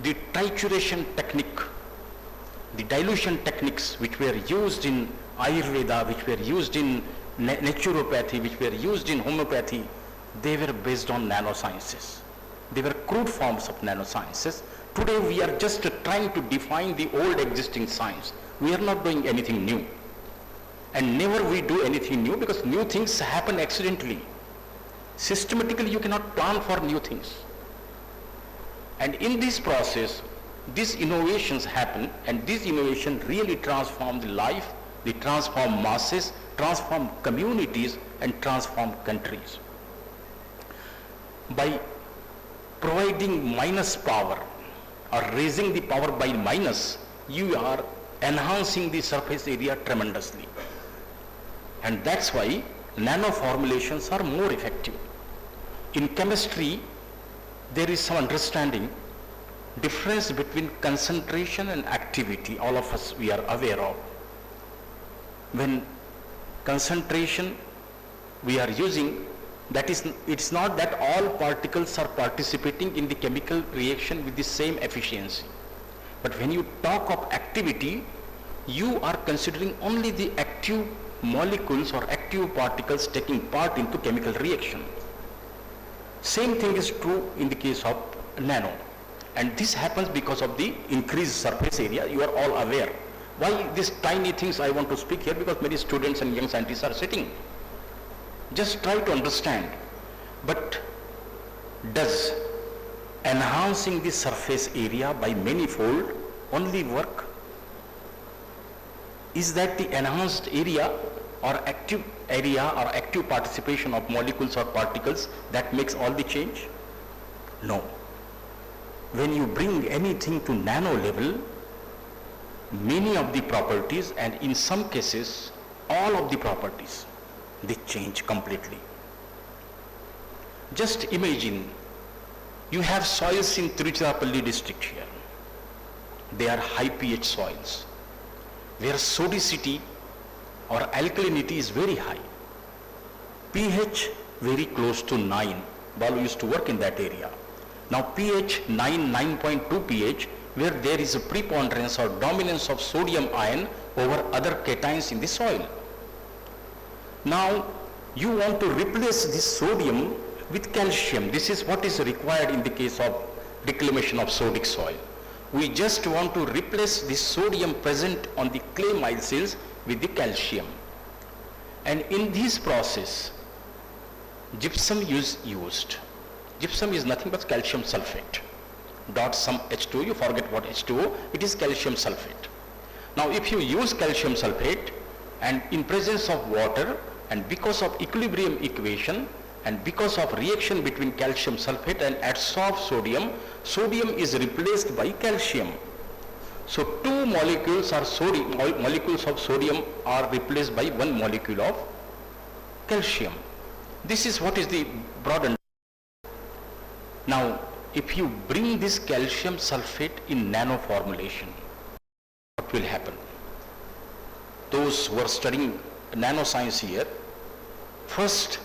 The trituration technique, the dilution techniques which were used in Ayurveda, which were used in naturopathy, which were used in homeopathy, they were based on nanosciences. They were crude forms of nanosciences. Today we are just trying to define the old existing science. We are not doing anything new. And never we do anything new, because new things happen accidentally. Systematically you cannot plan for new things. And in this process, these innovations happen, and these innovations really transform the life, they transform masses, transform communities, and transform countries. By providing minus power or raising the power by minus, you are enhancing the surface area tremendously. And that's why nano formulations are more effective. In chemistry, there is some understanding difference between concentration and activity. All of us, we are aware of. When concentration we are using, that is, it's not that all particles are participating in the chemical reaction with the same efficiency. But when you talk of activity, you are considering only the active molecules or active particles taking part into chemical reaction. Same thing is true in the case of nano. And this happens because of the increased surface area. You are all aware. Why these tiny things I want to speak here? Because many students and young scientists are sitting. Just try to understand. But does enhancing the surface area by manifold only work? Is that the enhanced area or active area or active participation of molecules or particles that makes all the change? No. When you bring anything to nano level, many of the properties, and in some cases all of the properties, they change completely. Just imagine, you have soils in Tiruchirappalli district here. They are high pH soils, where sodicity or alkalinity is very high. pH very close to 9. Balu used to work in that area. Now pH 9, 9.2 pH, where there is a preponderance or dominance of sodium ion over other cations in the soil. Now you want to replace this sodium with calcium. This is what is required in the case of reclamation of sodic soil. We just want to replace the sodium present on the clay mycels with the calcium. And in this process, gypsum is used. Gypsum is nothing but calcium sulfate. Dot some H2O, you forget what H2O, it is calcium sulfate. Now if you use calcium sulfate and in presence of water, and because of equilibrium equation and because of reaction between calcium sulfate and adsorbed sodium, sodium is replaced by calcium. So two molecules of sodium are replaced by one molecule of calcium. This is what is the broad understanding. Now if you bring this calcium sulfate in nano formulation, what will happen? Those who are studying nanoscience here, first,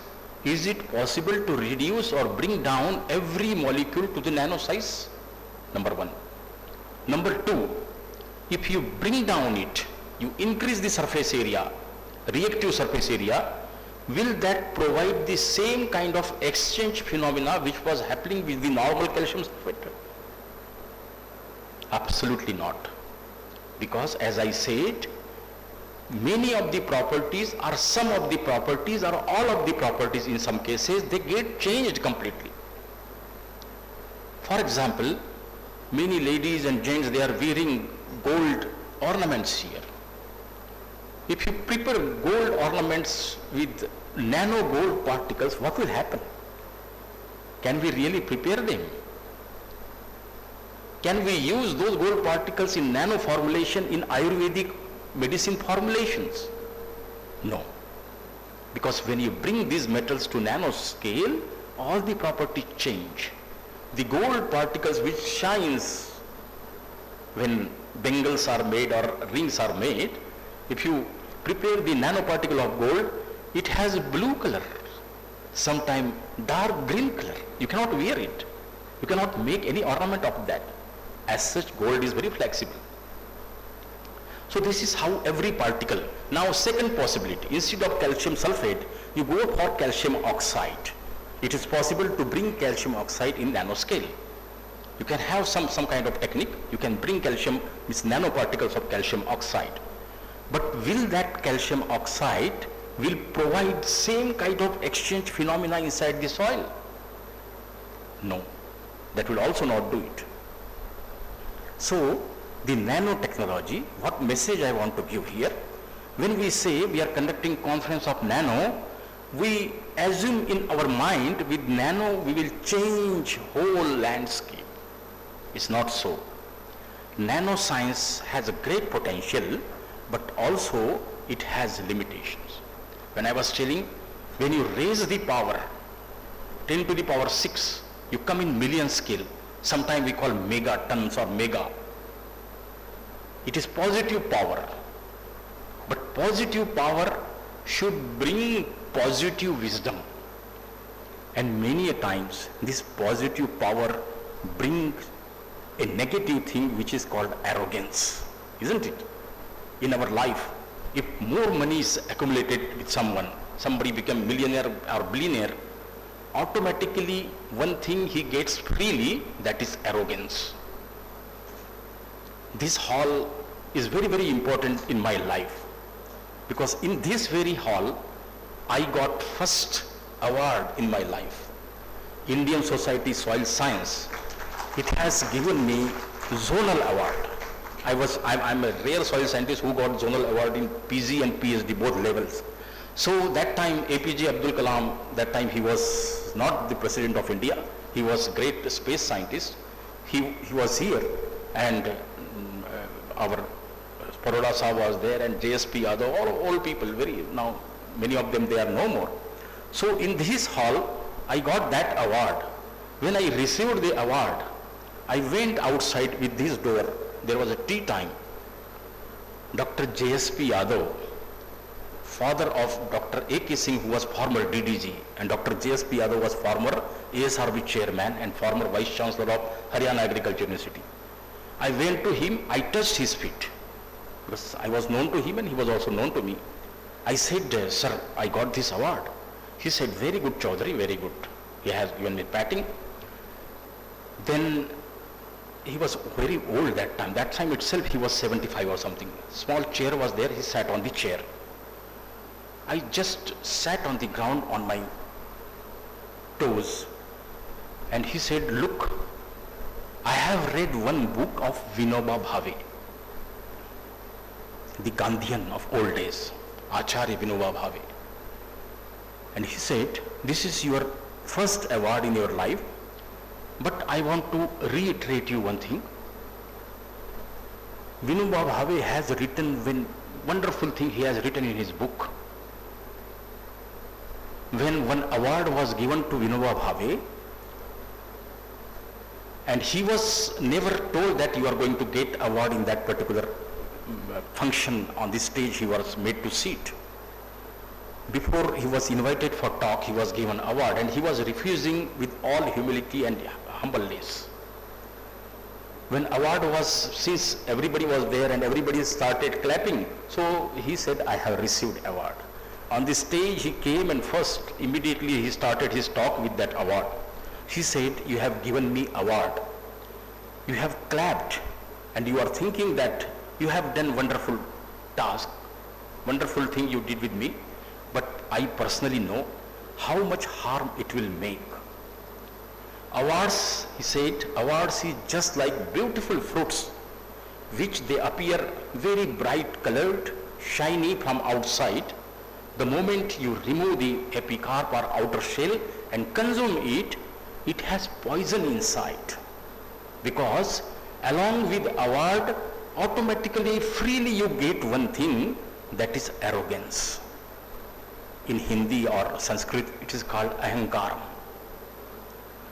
is it possible to reduce or bring down every molecule to the nano size? Number one. Number two, if you bring down it, you increase the surface area, reactive surface area, will that provide the same kind of exchange phenomena which was happening with the normal calcium sulfate? Absolutely not. Because as I said, many of the properties or some of the properties or all of the properties in some cases, they get changed completely. For example, many ladies and gents, they are wearing gold ornaments here. If you prepare gold ornaments with nano gold particles, what will happen? Can we really prepare them? Can we use those gold particles in nano formulation in Ayurvedic medicine formulations? No. Because when you bring these metals to nano scale, all the properties change. The gold particles which shines when bangles are made or rings are made, if you prepare the nanoparticle of gold, it has a blue color, sometimes dark green color. You cannot wear it. You cannot make any ornament of that. As such, gold is very flexible. So this is how every particle. Now second possibility, instead of calcium sulfate, you go for calcium oxide. It is possible to bring calcium oxide in nanoscale. You can have some kind of technique. You can bring calcium with nanoparticles of calcium oxide. But will that calcium oxide will provide same kind of exchange phenomena inside the soil? No. That will also not do it. So the nanotechnology, what message I want to give here, when we say we are conducting conference of nano, we assume in our mind with nano we will change whole landscape. It's not so. Nanoscience has a great potential, but also it has limitations. When I was telling, when you raise the power 10 to the power 6, you come in million scale. Sometimes we call megatons or mega. It is positive power. But positive power should bring positive wisdom. And many a times this positive power brings a negative thing which is called arrogance, isn't it? In our life, if more money is accumulated with someone, somebody become millionaire or billionaire, automatically one thing he gets freely, that is arrogance. This hall is very, very important in my life, because in this very hall I got first award in my life. Indian Society Soil Science, it has given me zonal award. I'm a rare soil scientist who got zonal award in PG and PhD, both levels. So that time APJ Abdul Kalam, that time he was not the president of India, he was great space scientist. He was here, and our Paroda Saab was there, and JSP Yadav, all old people, now many of them they are no more. So in this hall I got that award. When I received the award, I went outside with this door. There was a tea time. Dr. JSP Yadav, father of Dr. A.K. Singh, who was former DDG, and Dr. J.S.P. Yadav was former ASRB chairman and former vice chancellor of Haryana Agriculture University. I went to him, I touched his feet, because I was known to him and he was also known to me. I said, sir, I got this award. He said, very good, Chaudhary, very good. He has given me patting. Then he was very old that time. That time itself he was 75 or something. Small chair was there, he sat on the chair. I just sat on the ground on my toes, and he said, look, I have read one book of Vinoba Bhave, the Gandhian of old days, Acharya Vinoba Bhave. And he said, this is your first award in your life, but I want to reiterate you one thing. Vinoba Bhave has written one wonderful thing he has written in his book. When one award was given to Vinoba Bhave, and he was never told that you are going to get award in that particular function on the stage he was made to sit. Before he was invited for talk, he was given award, and he was refusing with all humility and humbleness. When award was, since everybody was there and everybody started clapping, so he said, I have received award. On the stage he came, and first immediately he started his talk with that award. He said, you have given me award. You have clapped, and you are thinking that you have done wonderful task, wonderful thing you did with me, but I personally know how much harm it will make. Awards, he said, awards is just like beautiful fruits, which they appear very bright colored, shiny from outside. The moment you remove the epicarp or outer shell and consume it, it has poison inside. Because along with award, automatically, freely you get one thing, that is arrogance. In Hindi or Sanskrit, it is called ahankaram.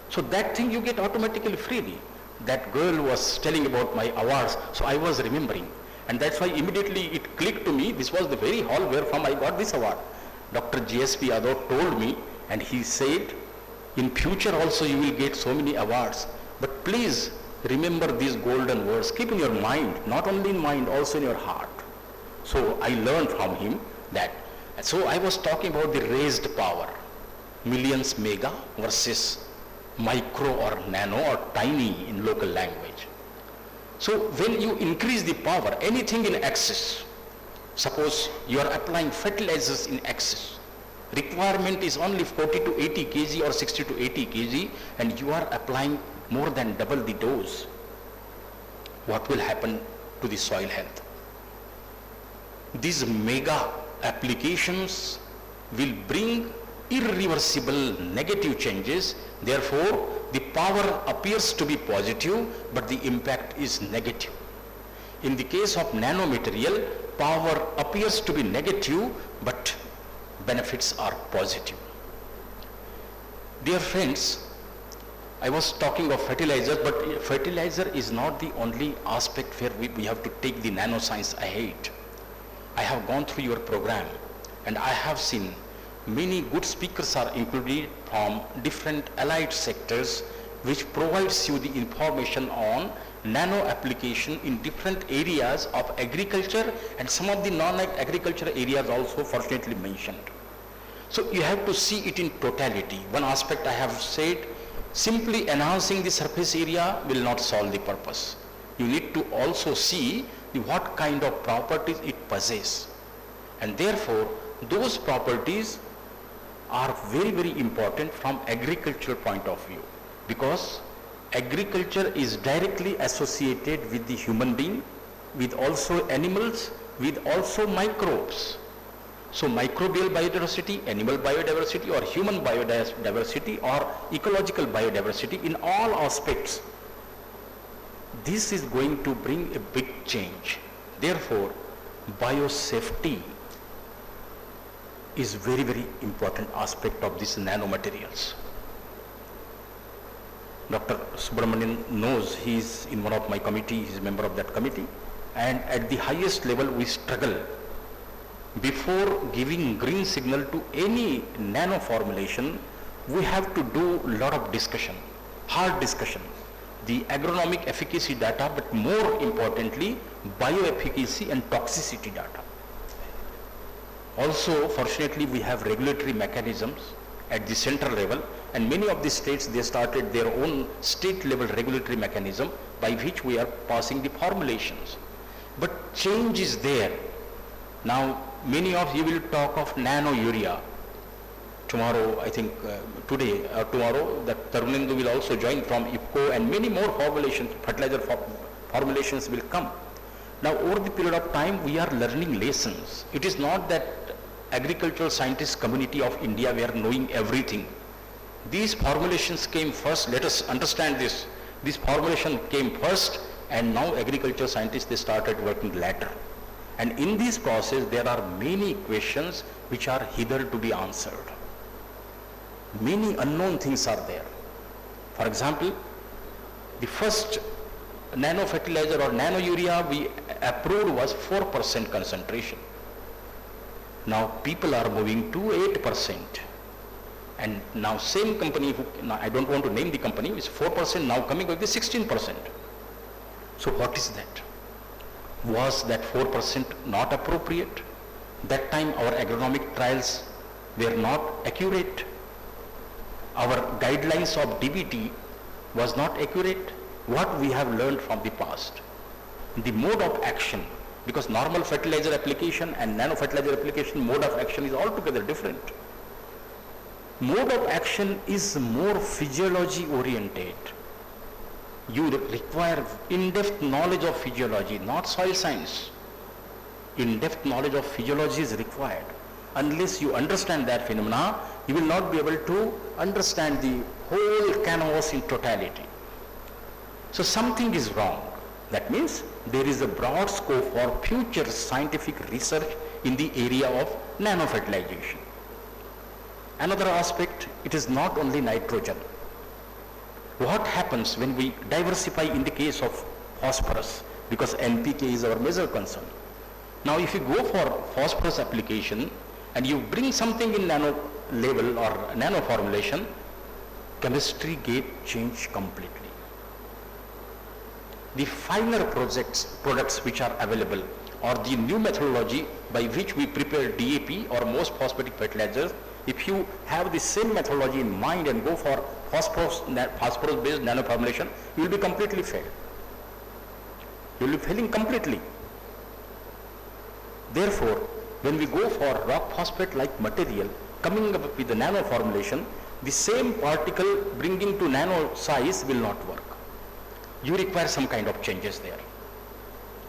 So that thing you get automatically freely. That girl was telling about my awards, so I was remembering. And that's why immediately it clicked to me, this was the very hall where from I got this award. Dr. J.S.P. Yadav told me, and he said, in future also you will get so many awards, but please remember these golden words, keep in your mind, not only in mind, also in your heart. So I learned from him that. So I was talking about the raised power, millions mega versus micro or nano or tiny in local language. So when you increase the power, anything in excess, suppose you are applying fertilizers in excess, requirement is only 40 to 80 kg or 60 to 80 kg, and you are applying more than double the dose, what will happen to the soil health? These mega applications will bring irreversible negative changes. Therefore, the power appears to be positive, but the impact is negative. In the case of nanomaterial, power appears to be negative, but benefits are positive. Dear friends, I was talking of fertilizer, but fertilizer is not the only aspect where we have to take the nanoscience ahead. I have gone through your program, and I have seen many good speakers are included from different allied sectors, which provides you the information on nano application in different areas of agriculture, and some of the non-agriculture areas also fortunately mentioned. So you have to see it in totality. One aspect I have said, simply enhancing the surface area will not solve the purpose. You need to also see what kind of properties it possesses. And therefore, those properties are very, very important from agricultural point of view, because agriculture is directly associated with the human being, with also animals, with also microbes. So microbial biodiversity, animal biodiversity, or human biodiversity, or ecological biodiversity, in all aspects, this is going to bring a big change. Therefore, biosafety is very, very important aspect of these nanomaterials. Dr. Subramanian knows, he is in one of my committee, he is a member of that committee, and at the highest level we struggle before giving green signal to any nano formulation, we have to do a lot of discussion, hard discussion. The agronomic efficacy data, but more importantly, bioefficacy and toxicity data. Also, fortunately, we have regulatory mechanisms at the central level, and many of the states, they started their own state level regulatory mechanism by which we are passing the formulations. But change is there. Now, many of you will talk of nano urea. Tomorrow, I think today or tomorrow, that Tarunendu will also join from IFCO, and many more formulations, fertilizer formulations will come. Now, over the period of time, we are learning lessons. It is not that agricultural scientist community of India were knowing everything. These formulations came first. Let us understand this. This formulation came first, and now agricultural scientists, they started working later. And in this process, there are many questions which are hither to be answered. Many unknown things are there. For example, the first nano fertilizer or nano urea we approved was 4% concentration. Now people are moving to 8%. And now same company, now I don't want to name the company, is 4% now coming with the 16%. So what is that? Was that 4% not appropriate? That time our agronomic trials were not accurate. Our guidelines of DBT was not accurate. What we have learned from the past? The mode of action, because normal fertilizer application and nano fertilizer application mode of action is altogether different. Mode of action is more physiology oriented. You require in-depth knowledge of physiology, not soil science. In-depth knowledge of physiology is required. Unless you understand that phenomena, you will not be able to understand the whole canvas in totality. So something is wrong. That means there is a broad scope for future scientific research in the area of nanofertilization. Another aspect, it is not only nitrogen. What happens when we diversify in the case of phosphorus? Because NPK is our major concern. Now if you go for phosphorus application and you bring something in nano level or nano formulation, chemistry get changed completely. The finer products which are available, or the new methodology by which we prepare DAP or most phosphatic fertilizers, if you have the same methodology in mind and go for phosphorus-based nano formulation, you will be completely failed. You will be failing completely. Therefore, when we go for rock phosphate-like material, coming up with the nano formulation, the same particle bringing to nano size will not work. You require some kind of changes there.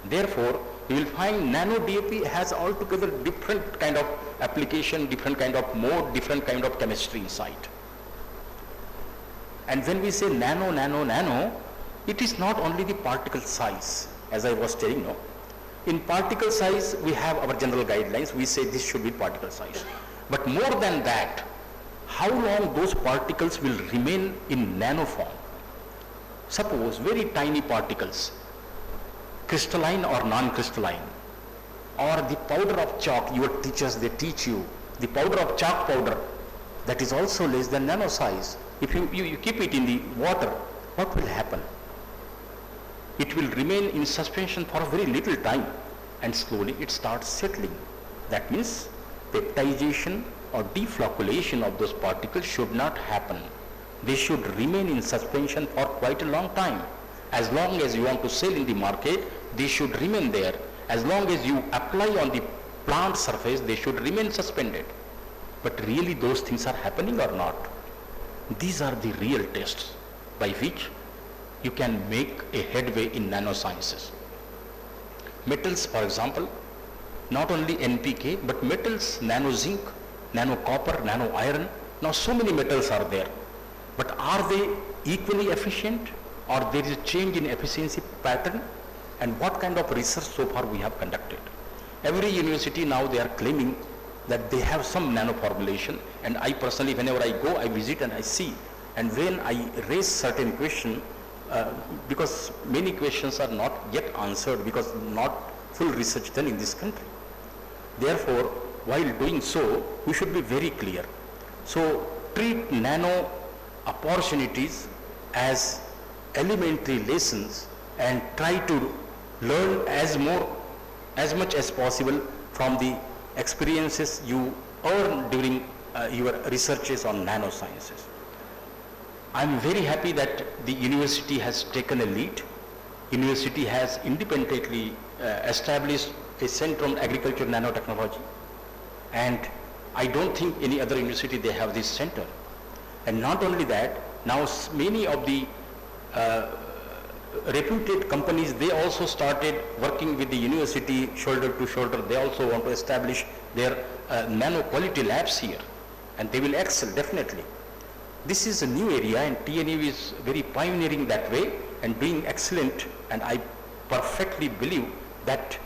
Therefore, you will find nano DAP has altogether different kind of application, different kind of mode, different kind of chemistry inside. And when we say nano, nano, nano, it is not only the particle size, as I was telling you. In particle size, we have our general guidelines. We say this should be particle size. But more than that, how long those particles will remain in nano form? Suppose very tiny particles, crystalline or non-crystalline, or the powder of chalk, your teachers, they teach you, the powder of chalk powder, that is also less than nano size. If you keep it in the water, what will happen? It will remain in suspension for a very little time, and slowly it starts settling. That means peptidization or deflocculation of those particles should not happen. They should remain in suspension for quite a long time. As long as you want to sell in the market, they should remain there. As long as you apply on the plant surface, they should remain suspended. But really those things are happening or not? These are the real tests by which you can make a headway in nanosciences. Metals, for example, not only NPK, but metals, nano zinc, nano copper, nano iron. Now so many metals are there. But are they equally efficient, or there is a change in efficiency pattern? And what kind of research so far we have conducted? Every university now they are claiming that they have some nano formulation, and I personally, whenever I go, I visit and I see. And when I raise certain question, because many questions are not yet answered because not full research done in this country. Therefore, while doing so, we should be very clear. So, treat nano opportunities as elementary lessons and try to learn as much as possible from the experiences you earn during your researches on nanosciences. I am very happy that the university has taken a lead. University has independently established a center on agriculture nanotechnology, and I don't think any other university they have this center. And not only that, now many of the reputed companies, they also started working with the university shoulder to shoulder. They also want to establish their nano quality labs here, and they will excel definitely. This is a new area, and TNU is very pioneering that way and doing excellent, and I perfectly believe that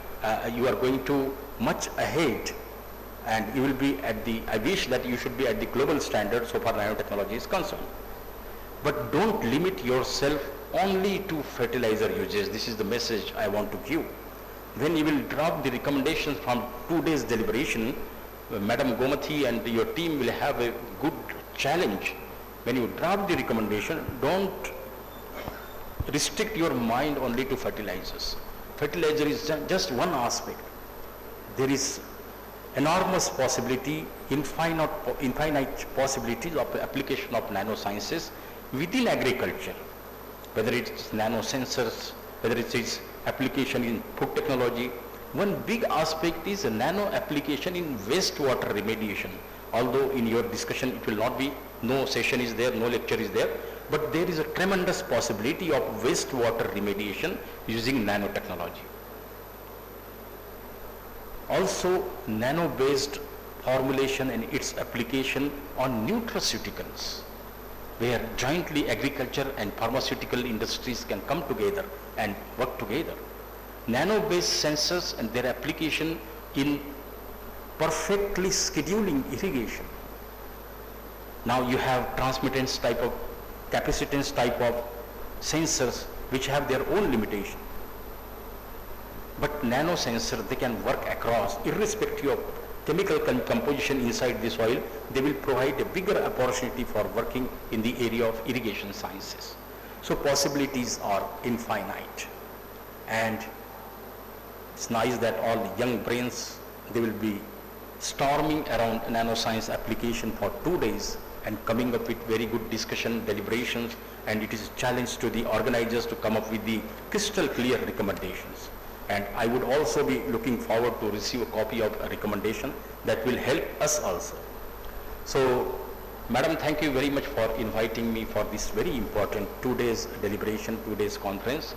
you are going to much ahead, and you will be at the, I wish that you should be at the global standard so far nanotechnology is concerned. But don't limit yourself only to fertilizer uses. This is the message I want to give. When you will drop the recommendations from 2 days deliberation, Madam Gomathi and your team will have a good challenge. When you drop the recommendation, don't restrict your mind only to fertilizers. Fertilizer is just one aspect. There is enormous possibility, infinite possibilities of application of nanosciences within agriculture, whether it's nanosensors, whether it is application in food technology. One big aspect is a nano application in wastewater remediation. Although in your discussion it will not be, no session is there, no lecture is there, but there is a tremendous possibility of wastewater remediation using nanotechnology. Also, nano-based formulation and its application on nutraceuticals, where jointly agriculture and pharmaceutical industries can come together and work together. Nano-based sensors and their application in perfectly scheduling irrigation. Now you have transmittance type of, capacitance type of sensors which have their own limitation. But nano sensor, they can work across, irrespective of chemical composition inside the soil. They will provide a bigger opportunity for working in the area of irrigation sciences. So possibilities are infinite, and it's nice that all young brains, they will be storming around nanoscience application for 2 days and coming up with very good discussion, deliberations, and it is a challenge to the organizers to come up with the crystal clear recommendations. And I would also be looking forward to receive a copy of a recommendation that will help us also. So, Madam, thank you very much for inviting me for this very important 2 days deliberation, 2 days conference.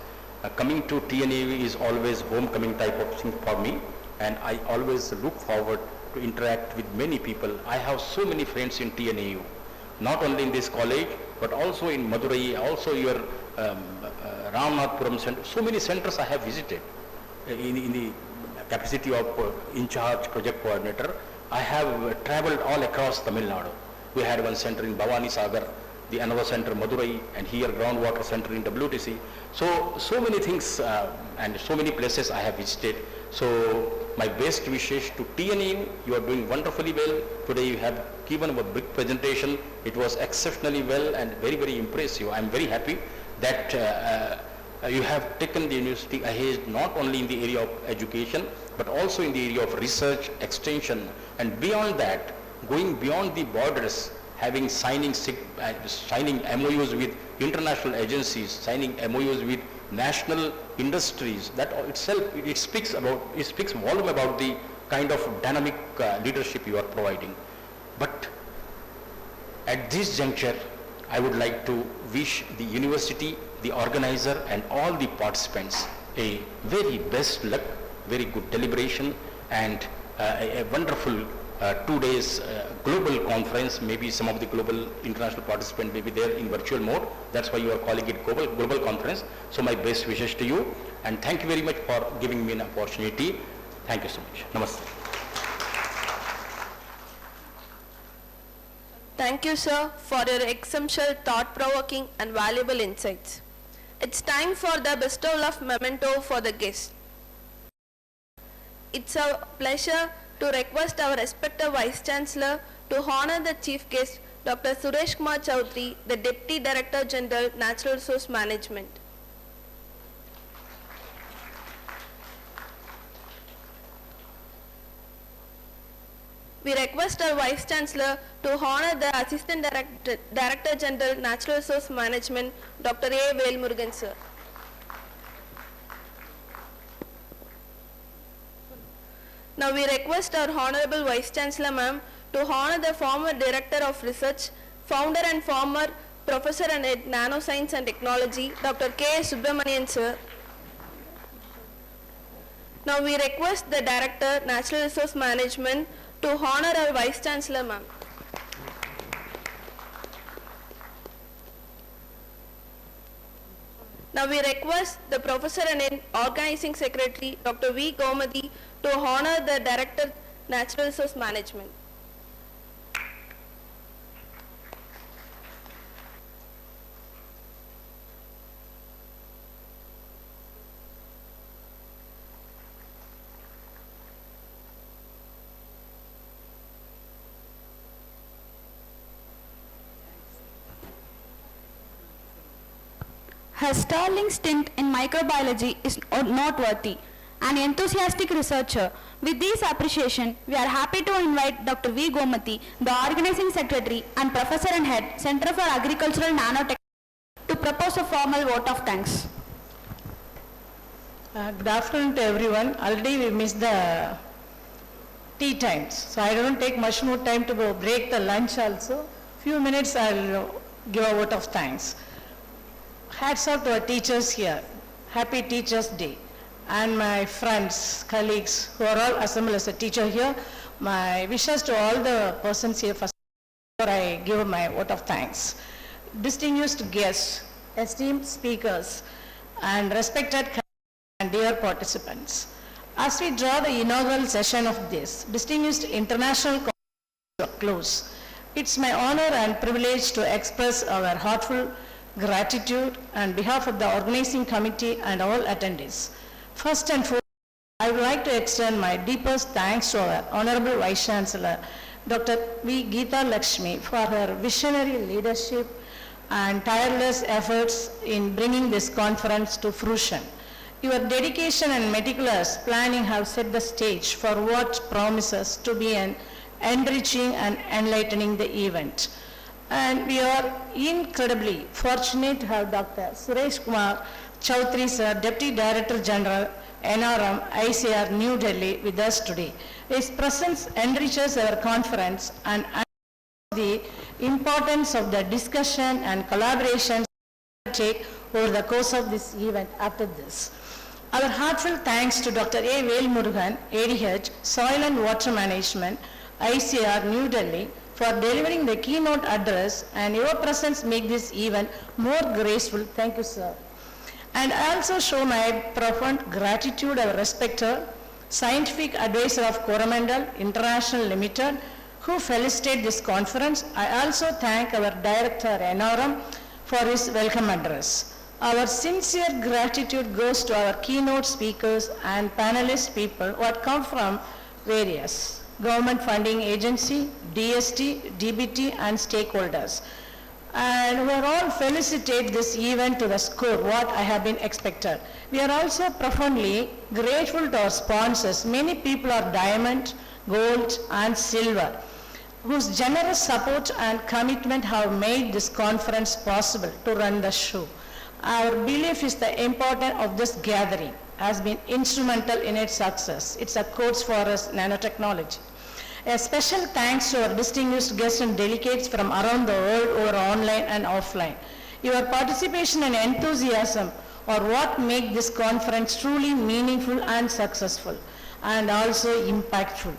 Coming to TNAV is always homecoming type of thing for me, and I always look forward to interact with many people. I have so many friends in TNAU, not only in this college, but also in Madurai, also your Ramnathpuram center. So many centers I have visited in the capacity of in-charge project coordinator. I have traveled all across Tamil Nadu. We had one center in Bhavani Sagar, the another center Madurai, and here groundwater center in WTC. So many things and so many places I have visited. So my best wishes to TNU. You are doing wonderfully well. Today you have given a big presentation. It was exceptionally well and very, very impressive. I am very happy that you have taken the university ahead, not only in the area of education, but also in the area of research, extension, and beyond that, going beyond the borders, having signing MOUs with international agencies, signing MOUs with national industries. That itself, it speaks volume about the kind of dynamic leadership you are providing. But at this juncture, I would like to wish the university, the organizer, and all the participants a very best luck, very good deliberation, and a wonderful 2 days global conference. Maybe some of the global international participants may be there in virtual mode. That's why you are calling it global conference. So my best wishes to you, and thank you very much for giving me an opportunity. Thank you so much. Namaste. Thank you, sir, for your exceptional, thought-provoking and valuable insights. It's time for the bestowal of memento for the guest. It's a pleasure to request our respected Vice Chancellor to honor the Chief Guest, Dr. Suresh Kumar Chaudhary, the Deputy Director General, Natural Resource Management. We request our Vice Chancellor to honor the Assistant Director General, Natural Resource Management, Dr. A. Velmurugan, sir. Now we request our Honorable Vice Chancellor, ma'am, to honor the former Director of Research, founder and former Professor and Head Nano Science and Technology, Dr. K. Subramanian, sir. Now we request the Director, Natural Resource Management, to honor our Vice Chancellor, ma'am. Now we request the Professor and Organizing Secretary, Dr. V. Gomadi, to honor the Director, Natural Resource Management. Her sterling stint in microbiology is noteworthy. An enthusiastic researcher. With this appreciation, we are happy to invite Dr. V. Gomati, the Organizing Secretary and Professor and Head, Center for Agricultural Nanotechnology, to propose a formal vote of thanks. Good afternoon to everyone. Already we missed the tea times, so I don't take much more time to go break the lunch also. Few minutes I'll give a vote of thanks. Hats off to our teachers here. Happy Teachers Day. And my friends, colleagues who are all assembled as a teacher here, my wishes to all the persons here first before I give my vote of thanks. Distinguished guests, esteemed speakers, and respected and dear participants. As we draw the inaugural session of this distinguished international conference to a close, it's my honor and privilege to express our heartfelt gratitude on behalf of the organizing committee and all attendees. First and foremost, I would like to extend my deepest thanks to our Honorable Vice Chancellor, Dr. V. Geeta Lakshmi, for her visionary leadership and tireless efforts in bringing this conference to fruition. Your dedication and meticulous planning have set the stage for what promises to be an enriching and enlightening the event. And we are incredibly fortunate to have Dr. Suresh Kumar Chaudhary, sir, Deputy Director General, NRM, ICR, New Delhi, with us today. His presence enriches our conference and the importance of the discussion and collaboration take over the course of this event after this. Our heartfelt thanks to Dr. A. Velmurugan, ADH, Soil and Water Management, ICR, New Delhi, for delivering the keynote address, and your presence make this event more graceful. Thank you, sir. And I also show my profound gratitude and respect to Scientific Advisor of Coromandel International Limited, who facilitated this conference. I also thank our Director, NRM, for his welcome address. Our sincere gratitude goes to our keynote speakers and panelist people who had come from various government funding agency, DST, DBT, and stakeholders. And we are all felicitate this event to the score what I have been expected. We are also profoundly grateful to our sponsors. Many people are diamond, gold, and silver, whose generous support and commitment have made this conference possible to run the show. Our belief is the importance of this gathering has been instrumental in its success. It's a course for us, nanotechnology. A special thanks to our distinguished guests and delegates from around the world, over online and offline. Your participation and enthusiasm are what make this conference truly meaningful and successful, and also impactful.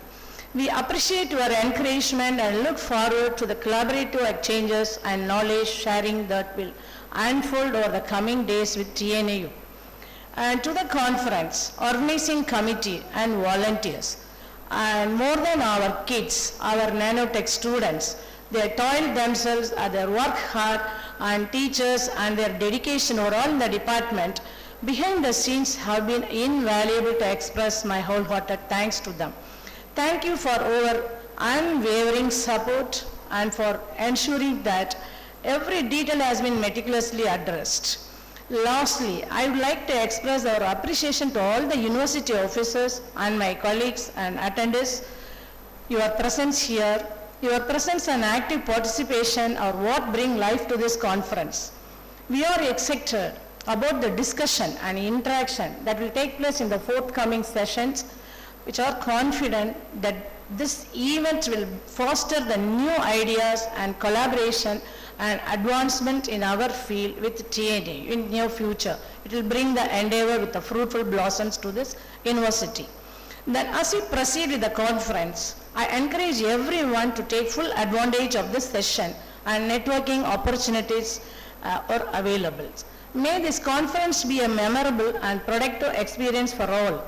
We appreciate your encouragement and look forward to the collaborative exchanges and knowledge sharing that will unfold over the coming days with TNAU. And to the conference, organizing committee and volunteers, and more than our kids, our nanotech students, they toil themselves, they work hard, and teachers and their dedication overall in the department behind the scenes have been invaluable to express my wholehearted thanks to them. Thank you for your unwavering support and for ensuring that every detail has been meticulously addressed. Lastly, I would like to express our appreciation to all the university officers and my colleagues and attendees. Your presence here, your presence and active participation are what bring life to this conference. We are excited about the discussion and interaction that will take place in the forthcoming sessions, which are confident that this event will foster the new ideas and collaboration and advancement in our field with TNA in near future. It will bring the endeavor with the fruitful blossoms to this university. Then as we proceed with the conference, I encourage everyone to take full advantage of this session and networking opportunities are available. May this conference be a memorable and productive experience for all.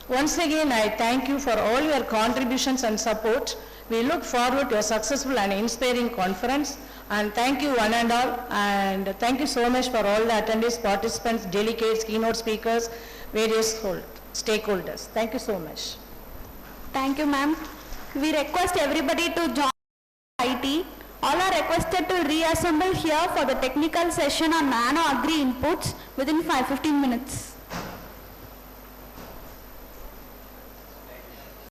Once again, I thank you for all your contributions and support. We look forward to a successful and inspiring conference. And thank you one and all. And thank you so much for all the attendees, participants, delegates, keynote speakers, various stakeholders. Thank you so much. Thank you, ma'am. We request everybody to join IT. All are requested to reassemble here for the technical session on Nano Agri inputs within 5-15 minutes.